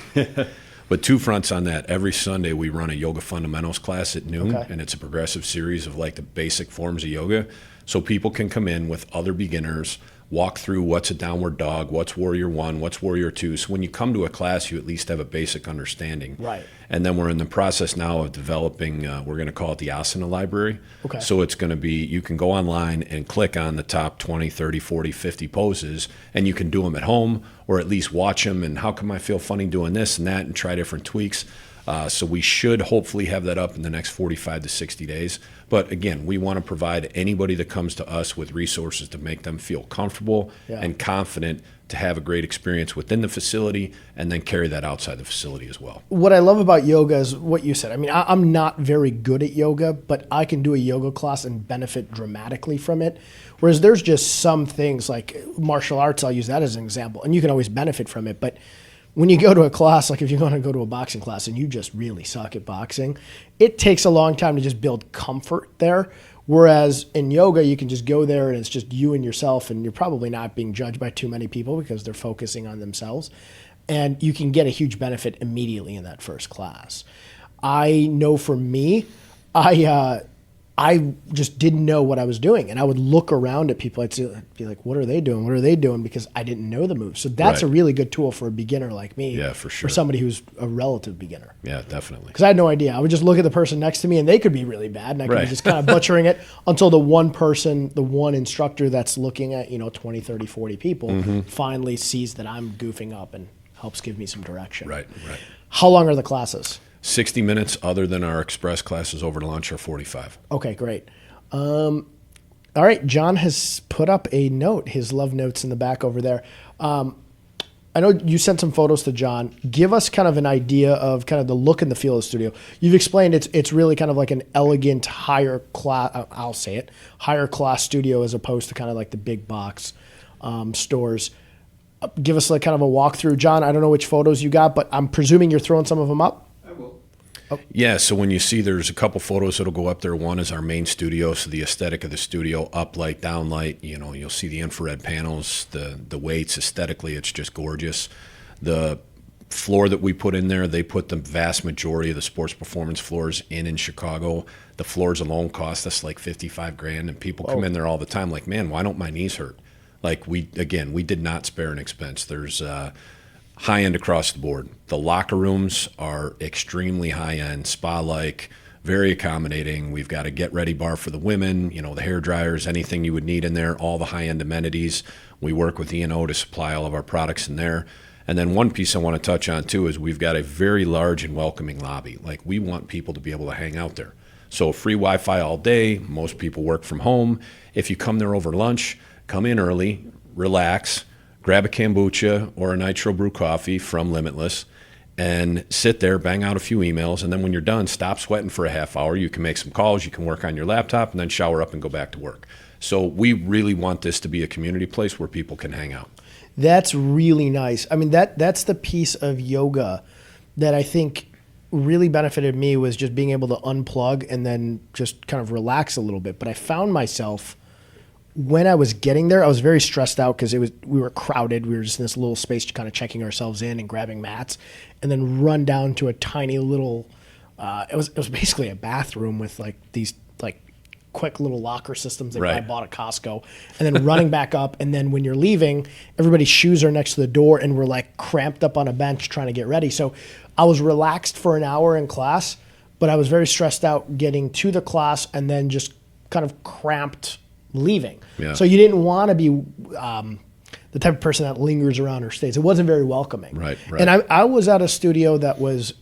But two fronts on that. Every Sunday we run a yoga fundamentals class at noon, and it's a progressive series of like the basic forms of yoga. So people can come in with other beginners, walk through what's a downward dog, what's warrior 1, what's warrior 2. So when you come to a class, you at least have a basic understanding. Right. And then we're in the process now of developing, we're going to call it the asana library. Okay. So it's going to be, you can go online and click on the top 20, 30, 40, 50 poses, and you can do them at home or at least watch them. And how come I feel funny doing this and that, and try different tweaks. So we should hopefully have that up in the next 45 to 60 days. But again, we want to provide anybody that comes to us with resources to make them feel comfortable and confident to have a great experience within the facility and then carry that outside the facility as well. What I love about yoga is what you said. I mean, I'm not very good at yoga, but I can do a yoga class and benefit dramatically from it. Whereas there's just some things like martial arts, I'll use that as an example, and you can always benefit from it. But when you go to a class, like if you're going to go to a boxing class and you just really suck at boxing, it takes a long time to just build comfort there. Whereas in yoga, you can just go there and it's just you and yourself, and you're probably not being judged by too many people because they're focusing on themselves. And you can get a huge benefit immediately in that first class. I know for me, I just didn't know what I was doing. And I would look around at people. I'd be like, what are they doing? What are they doing? Because I didn't know the moves. So that's a really good tool for a beginner like me. Yeah, for sure. For somebody who's a relative beginner. Yeah, definitely. Because I had no idea. I would just look at the person next to me and they could be really bad. And I could be just kind of butchering it until the one instructor that's looking at, 20, 30, 40 people finally sees that I'm goofing up and helps give me some direction. Right. How long are the classes? 60 minutes, other than our express classes over to lunch, are 45. Okay, great. All right, John has put up a note, his love notes in the back over there. I know you sent some photos to John. Give us kind of an idea of kind of the look and the feel of the studio. You've explained it's really kind of like an elegant, higher class, higher class studio as opposed to kind of like the big box stores. Give us like kind of a walkthrough. John, I don't know which photos you got, but I'm presuming you're throwing some of them up? Yeah, so when you see there's a couple photos that'll go up there. One is our main studio, so the aesthetic of the studio, up light, down light. You'll see the infrared panels, the weights. Aesthetically, it's just gorgeous. The floor that we put in there, they put the vast majority of the sports performance floors in Chicago. The floors alone cost us like $55,000, and people come in there all the time like, man, why don't my knees hurt? Like we did not spare an expense. There's high end across the board. The locker rooms are extremely high end, spa-like, very accommodating. We've got a get-ready bar for the women, the hair dryers, anything you would need in there, all the high-end amenities. We work with E&O to supply all of our products in there. And then one piece I want to touch on, too, is we've got a very large and welcoming lobby. Like, we want people to be able to hang out there. So free Wi-Fi all day. Most people work from home. If you come there over lunch, come in early, relax, grab a kombucha or a nitro brew coffee from Limitless, and sit there, bang out a few emails, and then when you're done, stop sweating for a half hour. You can make some calls, you can work on your laptop, and then shower up and go back to work. So we really want this to be a community place where people can hang out. That's really nice. I mean, that's the piece of yoga that I think really benefited me, was just being able to unplug and then just kind of relax a little bit. But I found myself, when I was getting there, I was very stressed out because we were crowded. We were just in this little space kind of checking ourselves in and grabbing mats, and then run down to a tiny little, it was basically a bathroom with like these like quick little locker systems that I bought at Costco, and then running back up. And then when you're leaving, everybody's shoes are next to the door and we're like cramped up on a bench trying to get ready. So I was relaxed for an hour in class, but I was very stressed out getting to the class and then just kind of cramped leaving. Yeah. So you didn't want to be the type of person that lingers around or stays. It wasn't very welcoming. Right. And I was at a studio that was,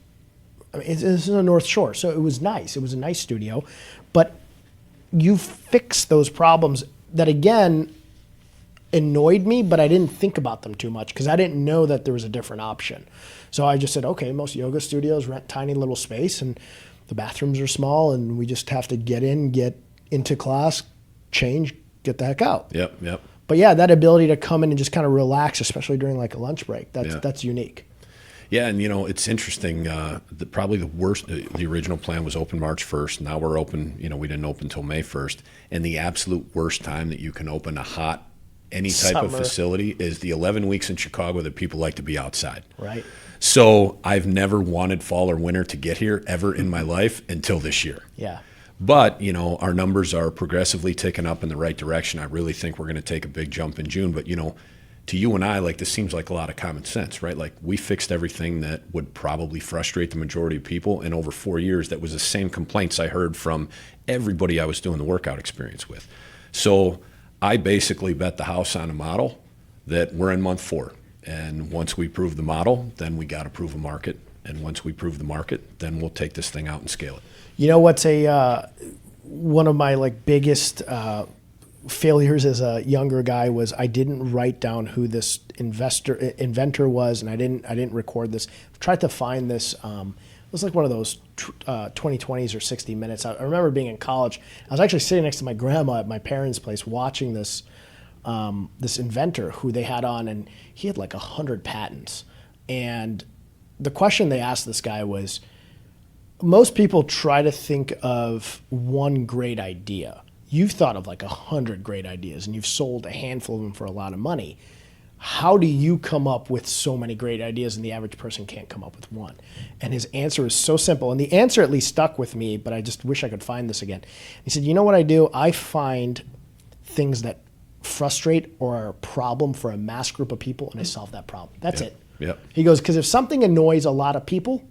this is the North Shore, so it was nice. It was a nice studio, but you fixed those problems that, again, annoyed me, but I didn't think about them too much because I didn't know that there was a different option. So I just said, okay, most yoga studios rent tiny little space and the bathrooms are small and we just have to get into class, change, get the heck out. Yep. But yeah, that ability to come in and just kind of relax, especially during like a lunch break, that's unique. Yeah, and it's interesting. Probably the worst. The original plan was open March 1st. Now we're open. We didn't open until May 1st. And the absolute worst time that you can open any type of facility is the 11 weeks in Chicago that people like to be outside. Right. So I've never wanted fall or winter to get here ever in my life until this year. Yeah. But, our numbers are progressively ticking up in the right direction. I really think we're going to take a big jump in June. But, to you and I, like, this seems like a lot of common sense, right? Like, we fixed everything that would probably frustrate the majority of people. And over 4 years, that was the same complaints I heard from everybody I was doing the workout experience with. So I basically bet the house on a model that we're in month 4. And once we prove the model, then we got to prove a market. And once we prove the market, then we'll take this thing out and scale it. You know what's one of my like biggest failures as a younger guy was I didn't write down who this inventor was, and I didn't record this. I tried to find this. It was like one of those 2020s or 60 Minutes. I remember being in college. I was actually sitting next to my grandma at my parents' place watching this inventor who they had on, and he had like 100 patents. And the question they asked this guy was, most people try to think of one great idea. You've thought of like 100 great ideas and you've sold a handful of them for a lot of money. How do you come up with so many great ideas and the average person can't come up with one? And his answer is so simple. And the answer at least stuck with me, but I just wish I could find this again. He said, you know what I do? I find things that frustrate or are a problem for a mass group of people and I solve that problem. That's it. Yep. He goes, because if something annoys a lot of people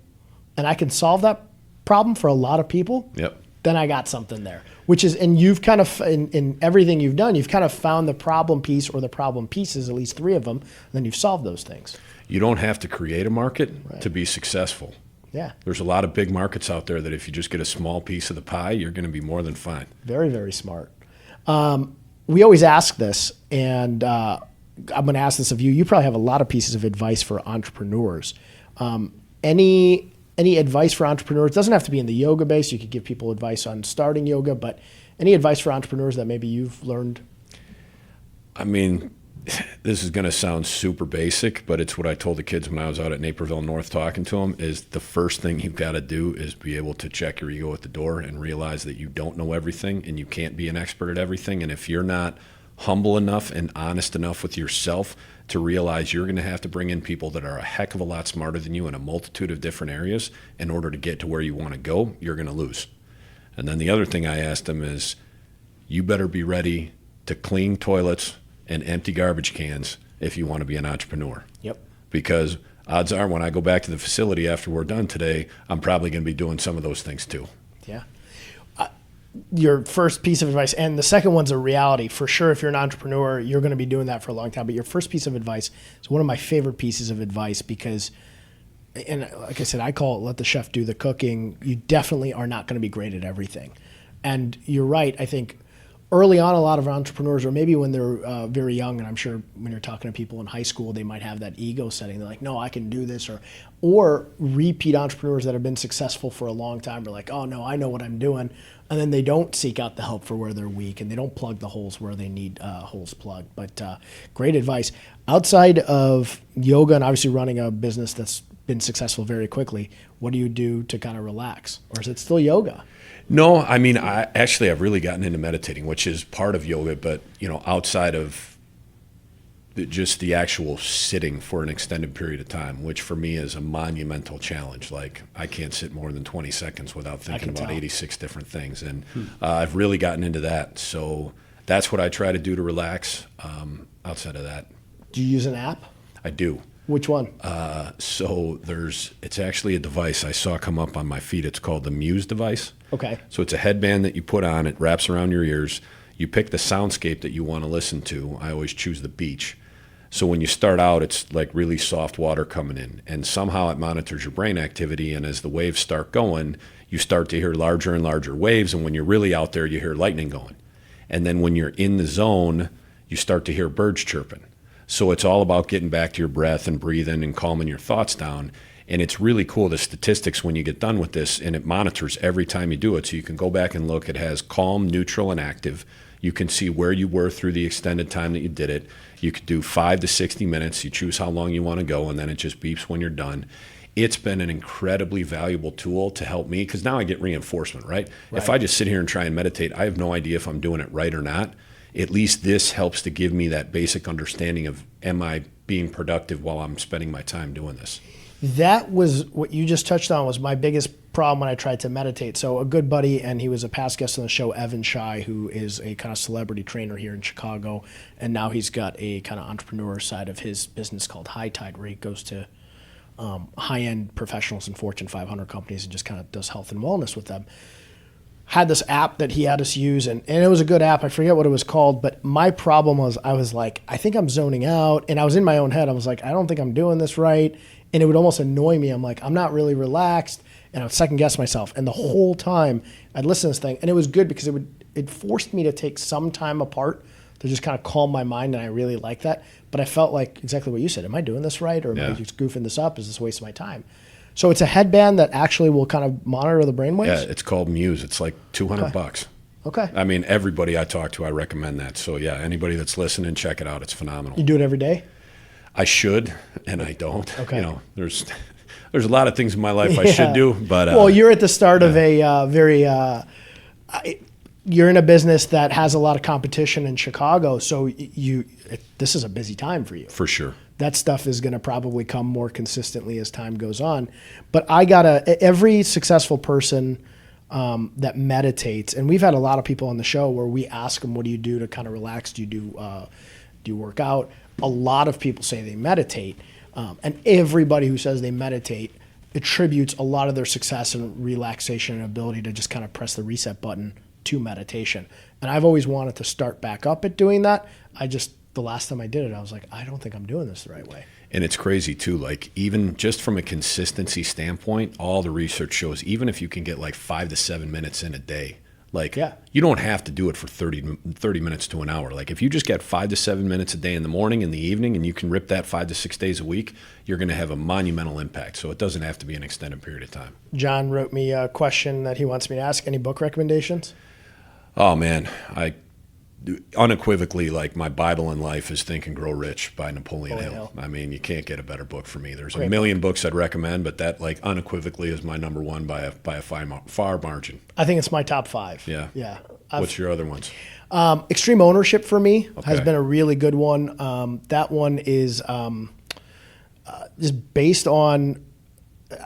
and I can solve that problem for a lot of people, then I got something there. Which is, and you've kind of, in everything you've done, you've kind of found the problem piece or the problem pieces, at least 3 of them, and then you've solved those things. You don't have to create a market to be successful. Yeah. There's a lot of big markets out there that if you just get a small piece of the pie, you're going to be more than fine. Very, very smart. We always ask this, and I'm going to ask this of you. You probably have a lot of pieces of advice for entrepreneurs. Any advice for entrepreneurs? It doesn't have to be in the yoga base. You could give people advice on starting yoga, but any advice for entrepreneurs that maybe you've learned? I mean, this is going to sound super basic, but it's what I told the kids when I was out at Naperville North talking to them, is the first thing you've got to do is be able to check your ego at the door and realize that you don't know everything and you can't be an expert at everything. And if you're not humble enough and honest enough with yourself to realize you're going to have to bring in people that are a heck of a lot smarter than you in a multitude of different areas in order to get to where you want to go, you're going to lose. And then the other thing I asked them is, you better be ready to clean toilets and empty garbage cans if you want to be an entrepreneur. Yep. Because odds are when I go back to the facility after we're done today, I'm probably going to be doing some of those things too. Yeah. Your first piece of advice, and the second one's a reality. For sure, if you're an entrepreneur, you're going to be doing that for a long time. But your first piece of advice is one of my favorite pieces of advice because, and like I said, I call it let the chef do the cooking. You definitely are not going to be great at everything. And you're right. I think early on, a lot of entrepreneurs, or maybe when they're very young, and I'm sure when you're talking to people in high school, they might have that ego setting. They're like, no, I can do this. Or repeat entrepreneurs that have been successful for a long time are like, oh, no, I know what I'm doing. And then they don't seek out the help for where they're weak, and they don't plug the holes where they need holes plugged. But great advice. Outside of yoga and obviously running a business that's been successful very quickly, what do you do to kind of relax? Or is it still yoga? No, I mean, I've really gotten into meditating, which is part of yoga, but, outside of just the actual sitting for an extended period of time, which for me is a monumental challenge. Like, I can't sit more than 20 seconds without thinking about 86 different things. And I've really gotten into that. So that's what I try to do to relax. Outside of that. Do you use an app? I do. Which one? So it's actually a device I saw come up on my feed. It's called the Muse device. Okay. So it's a headband that you put on. It wraps around your ears. You pick the soundscape that you want to listen to. I always choose the beach. So when you start out, it's like really soft water coming in. And somehow it monitors your brain activity. And as the waves start going, you start to hear larger and larger waves. And when you're really out there, you hear lightning going. And then when you're in the zone, you start to hear birds chirping. So it's all about getting back to your breath and breathing and calming your thoughts down. And it's really cool, the statistics when you get done with this, and it monitors every time you do it. So you can go back and look. It has calm, neutral, and active. You can see where you were through the extended time that you did it. You could do 5 to 60 minutes. You choose how long you want to go, and then it just beeps when you're done. It's been an incredibly valuable tool to help me because now I get reinforcement, right? If I just sit here and try and meditate, I have no idea if I'm doing it right or not. At least this helps to give me that basic understanding of, am I being productive while I'm spending my time doing this? That was what you just touched on was my biggest problem when I tried to meditate. So a good buddy, and he was a past guest on the show, Evan Shai, who is a kind of celebrity trainer here in Chicago. And now he's got a kind of entrepreneur side of his business called High Tide, where he goes to high-end professionals and Fortune 500 companies and just kind of does health and wellness with them. Had this app that he had us use, and it was a good app. I forget what it was called, but my problem was I was like, I think I'm zoning out, and I was in my own head. I was like, I don't think I'm doing this right, and it would almost annoy me. I'm like, I'm not really relaxed, and I would second guess myself. And the whole time I'd listen to this thing, and it was good because it forced me to take some time apart to just kind of calm my mind, and I really like that. But I felt like exactly what you said. Am I doing this right, or am I just goofing this up? Is this a waste of my time? So it's a headband that actually will kind of monitor the brainwaves? Yeah, it's called Muse. It's like $200. Okay. I mean, everybody I talk to, I recommend that. So yeah, anybody that's listening, check it out. It's phenomenal. You do it every day? I should, and I don't. Okay. There's a lot of things in my life I should do, but well, you're at the start of a very you're in a business that has a lot of competition in Chicago, so this is a busy time for you. For sure. That stuff is going to probably come more consistently as time goes on. But every successful person that meditates, and we've had a lot of people on the show where we ask them, what do you do to kind of relax? Do you work out? A lot of people say they meditate. And everybody who says they meditate attributes a lot of their success and relaxation and ability to just kind of press the reset button to meditation. And I've always wanted to start back up at doing that. The last time I did it, I was like, I don't think I'm doing this the right way. And it's crazy too. Like, even just from a consistency standpoint, all the research shows, even if you can get like 5 to 7 minutes in a day, you don't have to do it for 30 minutes to an hour. Like, if you just get 5 to 7 minutes a day in the morning and the evening, and you can rip that 5 to 6 days a week, you're going to have a monumental impact. So it doesn't have to be an extended period of time. John wrote me a question that he wants me to ask. Any book recommendations? Oh man, unequivocally, like, my Bible in life is Think and Grow Rich by Napoleon Hill. I mean, you can't get a better book for me. There's a million books I'd recommend, but that, like, unequivocally is my number one by a far margin. I think it's my top 5. Yeah. What's your other ones? Extreme Ownership for me has been a really good one. That one is just based on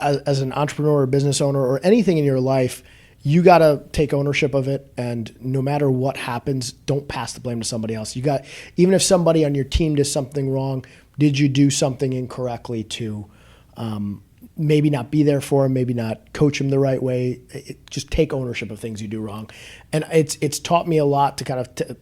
as an entrepreneur or business owner or anything in your life, you got to take ownership of it, and no matter what happens, don't pass the blame to somebody else. Even if somebody on your team does something wrong, did you do something incorrectly to maybe not be there for him, maybe not coach him the right way. Just take ownership of things you do wrong. And it's taught me a lot to kind of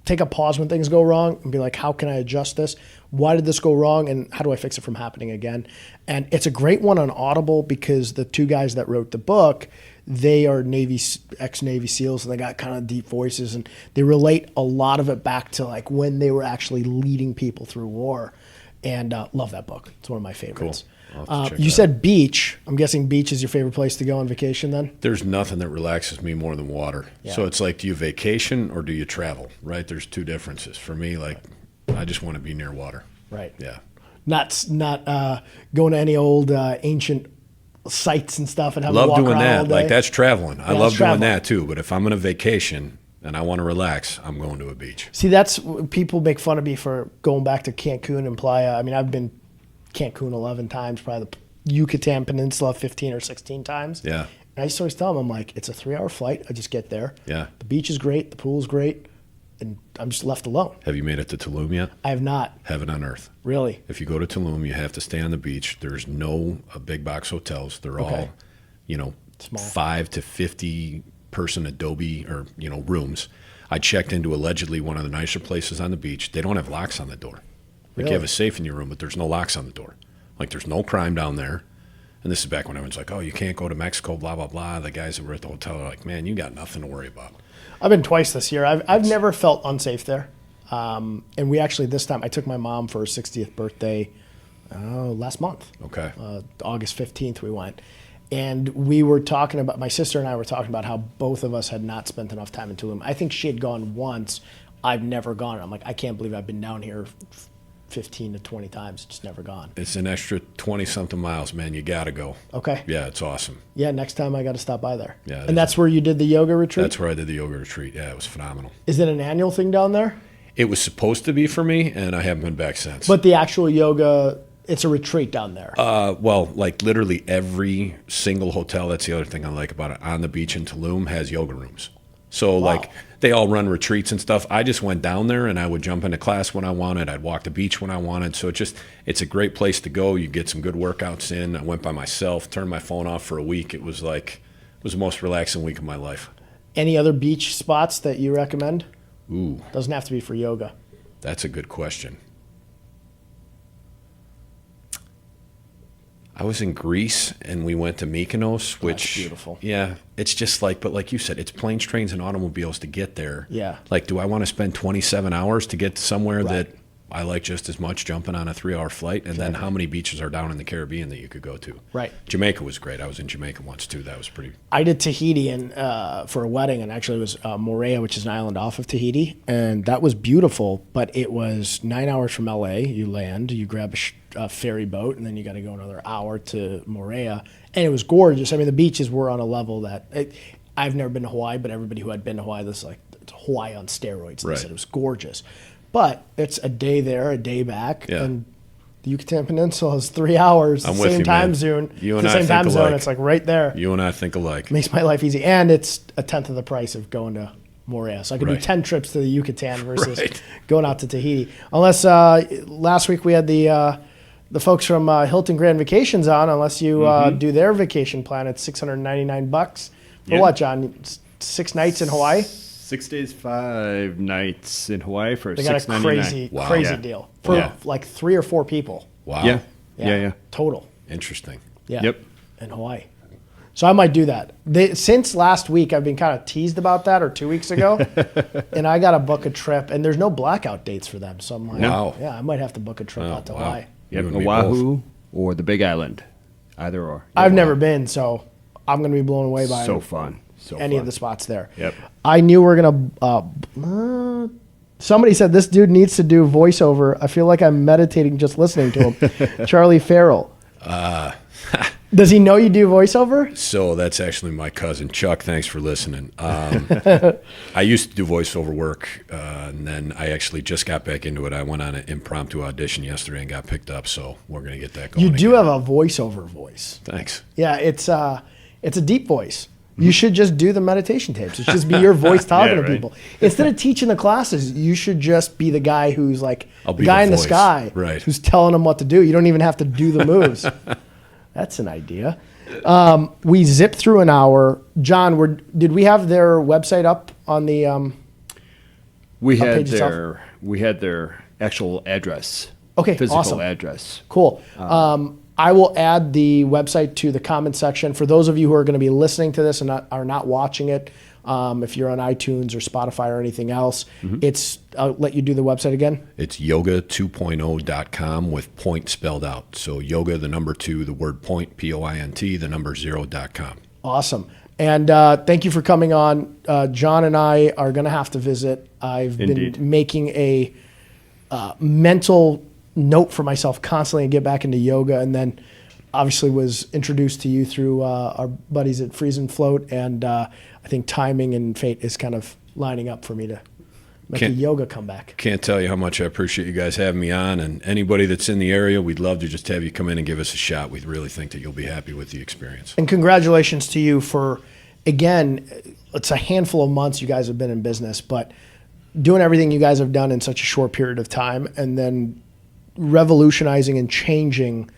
take a pause when things go wrong and be like, how can I adjust this? Why did this go wrong? And how do I fix it from happening again? And it's a great one on Audible because the two guys that wrote the book, they are ex-Navy SEALs, and they got kind of deep voices, and they relate a lot of it back to like when they were actually leading people through war. And love that book. It's one of my favorites. Cool. I'll have to check You that said beach. I'm guessing beach is your favorite place to go on vacation then? There's nothing that relaxes me more than water. Yeah. So it's like, do you vacation or do you travel, right? There's two differences. For me, like, I just want to be near water. Right. Yeah. Not going to any old ancient sites and stuff and having to Love walk doing around all that. day. Like, that's traveling. I Yeah, love that's doing travel. that too. But if I'm on a vacation and I want to relax, I'm going to a beach. See, that's people make fun of me for going back to Cancun and Playa. I mean, I've been Cancun 11 times, probably the Yucatan Peninsula 15 or 16 times. Yeah. And I used to always tell them, I'm like, it's a 3-hour flight. I just get there. Yeah. The beach is great. The pool is great. And I'm just left alone. Have you made it to Tulum yet? I have not. Heaven on earth. Really? If you go to Tulum, you have to stay on the beach. There's no big box hotels. They're Okay. all, Small. 5 to 50 person adobe or, rooms. I checked into allegedly one of the nicer places on the beach. They don't have locks on the door. Like Really? you have a safe in your room, but there's no locks on the door. Like there's no crime down there. And this is back when everyone's like, oh, you can't go to Mexico, blah, blah, blah. The guys that were at the hotel are like, man, you got nothing to worry about. I've been twice this year. I've never felt unsafe there. And we actually, this time, I took my mom for her 60th birthday last month. Okay. August 15th we went. And we were talking about, my sister and I were talking about how both of us had not spent enough time in Tulum. I think she had gone once. I've never gone. I'm like, I can't believe I've been down here 15 to 20 times, just never gone. It's an extra 20-something miles, man. You got to go. Okay. Yeah, it's awesome. Yeah, next time I got to stop by there. Yeah, and that's where you did the yoga retreat? That's where I did the yoga retreat. Yeah, it was phenomenal. Is it an annual thing down there? It was supposed to be for me, and I haven't been back since. But the actual yoga, it's a retreat down there. Well, like literally every single hotel, that's the other thing I like about it, on the beach in Tulum has yoga rooms. So like they all run retreats and stuff. I just went down there and I would jump into class when I wanted. I'd walk the beach when I wanted. So it's a great place to go. You get some good workouts in. I went by myself, turned my phone off for a week. It was the most relaxing week of my life. Any other beach spots that you recommend? Ooh, Doesn't have to be for yoga. that's a good question. I was in Greece and we went to Mykonos, which That's beautiful. Yeah, it's just like, but like you said, it's planes, trains, and automobiles to get there. Yeah. Like, do I want to spend 27 hours to get to somewhere Right. that I like just as much jumping on a 3-hour flight? And then how many beaches are down in the Caribbean that you could go to? Right. Jamaica was great. I was in Jamaica once too. That was pretty. I did Tahiti for a wedding, and actually it was Moorea, which is an island off of Tahiti, and that was beautiful. But it was 9 hours from LA. You land, you grab a ferry boat, and then you got to go another hour to Moorea, and it was gorgeous. I mean, the beaches were on a level that I've never been to Hawaii, but everybody who had been to Hawaii, this is like it's Hawaii on steroids. They Right. said it was gorgeous, but it's a day there, a day back, Yeah. and the Yucatan Peninsula is 3 hours, I'm the with same you, time man. zone. You and the I same think time zone. alike. It's like right there. You and I think alike. Makes my life easy, and it's a tenth of the price of going to Moorea. So I could do Right. 10 trips to the Yucatan versus Right. going out to Tahiti. Unless last week we had the folks from Hilton Grand Vacations on. Unless you do their vacation plan, it's $699 for Yeah. what, John? 6 nights in Hawaii. 6 days, 5 nights in Hawaii for They got a $699. Wow. crazy Yeah. deal for Yeah. like 3 or 4 people. Wow. Yeah. Yeah. Total. Interesting. Yeah. Yep. In Hawaii. So I might do that. Since last week, I've been kind of teased about that, or 2 weeks ago, and I got to book a trip, and there's no blackout dates for them. So I'm like, Wow. yeah, I might have to book a trip Oh, out to wow. Hawaii. You Yep. and me both. Oahu or the Big Island. Either or. I've never been, so I'm going to be blown away by So fun. So any fun. of the spots there. Yep. I knew we are going to. Somebody said this dude needs to do voiceover. I feel like I'm meditating just listening to him. Charlie Farrell. Does he know you do voiceover? So that's actually my cousin Chuck. Thanks for listening. I used to do voiceover work, and then I actually just got back into it. I went on an impromptu audition yesterday and got picked up. So we're gonna get that going. You do again. have a voiceover voice. Thanks. Yeah, it's a deep voice. You should just do the meditation tapes. It should just be your voice talking Yeah, to right. people. Instead of teaching the classes, you should just be the guy who's like I'll the be guy the in the voice. sky Right. who's telling them what to do. You don't even have to do the moves. That's an idea. We zipped through an hour. John, did we have their website up on the? We Page had itself? their actual address. Okay, Physical awesome. address. Cool. I will add the website to the comment section. For those of you who are going to be listening to this and are not watching it, if you're on iTunes or Spotify or anything else, I'll let you do the website again. It's yoga2.0.com with point spelled out. So yoga, the number 2, the word point, POINT, the number 0.com. Awesome. And thank you for coming on. John and I are going to have to visit. I've Indeed. been making a mental note for myself constantly to get back into yoga, and then obviously was introduced to you through our buddies at Freeze and Float, and I think timing and fate is kind of lining up for me to make a yoga comeback. Can't tell you how much I appreciate you guys having me on, and anybody that's in the area, we'd love to just have you come in and give us a shot. We really think that you'll be happy with the experience. And congratulations to you for, again, it's a handful of months you guys have been in business, but doing everything you guys have done in such a short period of time, and then revolutionizing and changing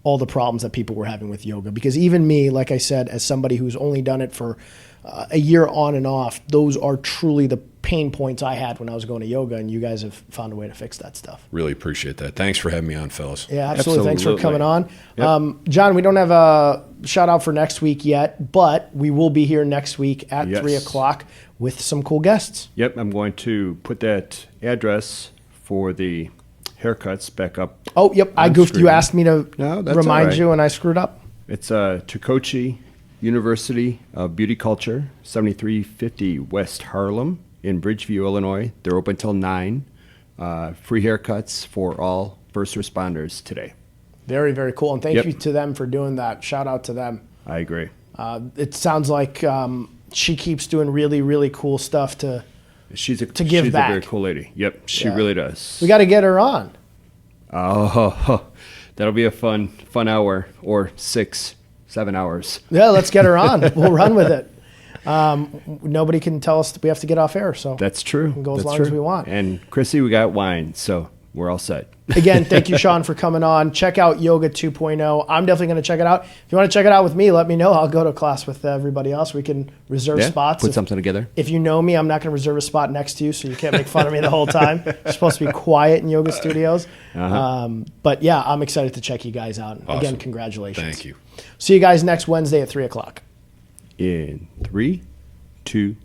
all the problems that people were having with yoga. Because even me, like I said, as somebody who's only done it for a year on and off, those are truly the pain points I had when I was going to yoga, and you guys have found a way to fix that stuff. Really appreciate that. Thanks for having me on, fellas. Yeah, absolutely. Thanks for coming on. Yep. John, we don't have a shout out for next week yet, but we will be here next week at Yes. 3 o'clock with some cool guests. Yep, I'm going to put that address for the haircuts back up. Oh, yep. I on goofed. screen. You asked me to No, that's remind all right. you, and I screwed up. It's Takochi University of Beauty Culture, 7350 West Harlem in Bridgeview, Illinois. They're open till 9. Free haircuts for all first responders today. Very, very cool. And thank Yep. you to them for doing that. Shout out to them. I agree. It sounds like she keeps doing really, really cool stuff to She's a give back. a very cool lady. Yep, she Yeah. really does. We got to get her on. Oh, that'll be a fun hour or 6-7 hours. Yeah, let's get her on. We'll run with it. Nobody can tell us we have to get off air. So That's true. can go as That's long true. as we want. And Chrissy, we got wine, so we're all set. Again, thank you, Sean, for coming on. Check out Yoga 2.0. I'm definitely going to check it out. If you want to check it out with me, let me know. I'll go to class with everybody else. We can reserve spots. Put something together. If you know me, I'm not going to reserve a spot next to you, so you can't make fun of me the whole time. You're supposed to be quiet in yoga studios. But yeah, I'm excited to check you guys out. Awesome. Again, congratulations. Thank you. See you guys next Wednesday at 3 o'clock. In 3, 2,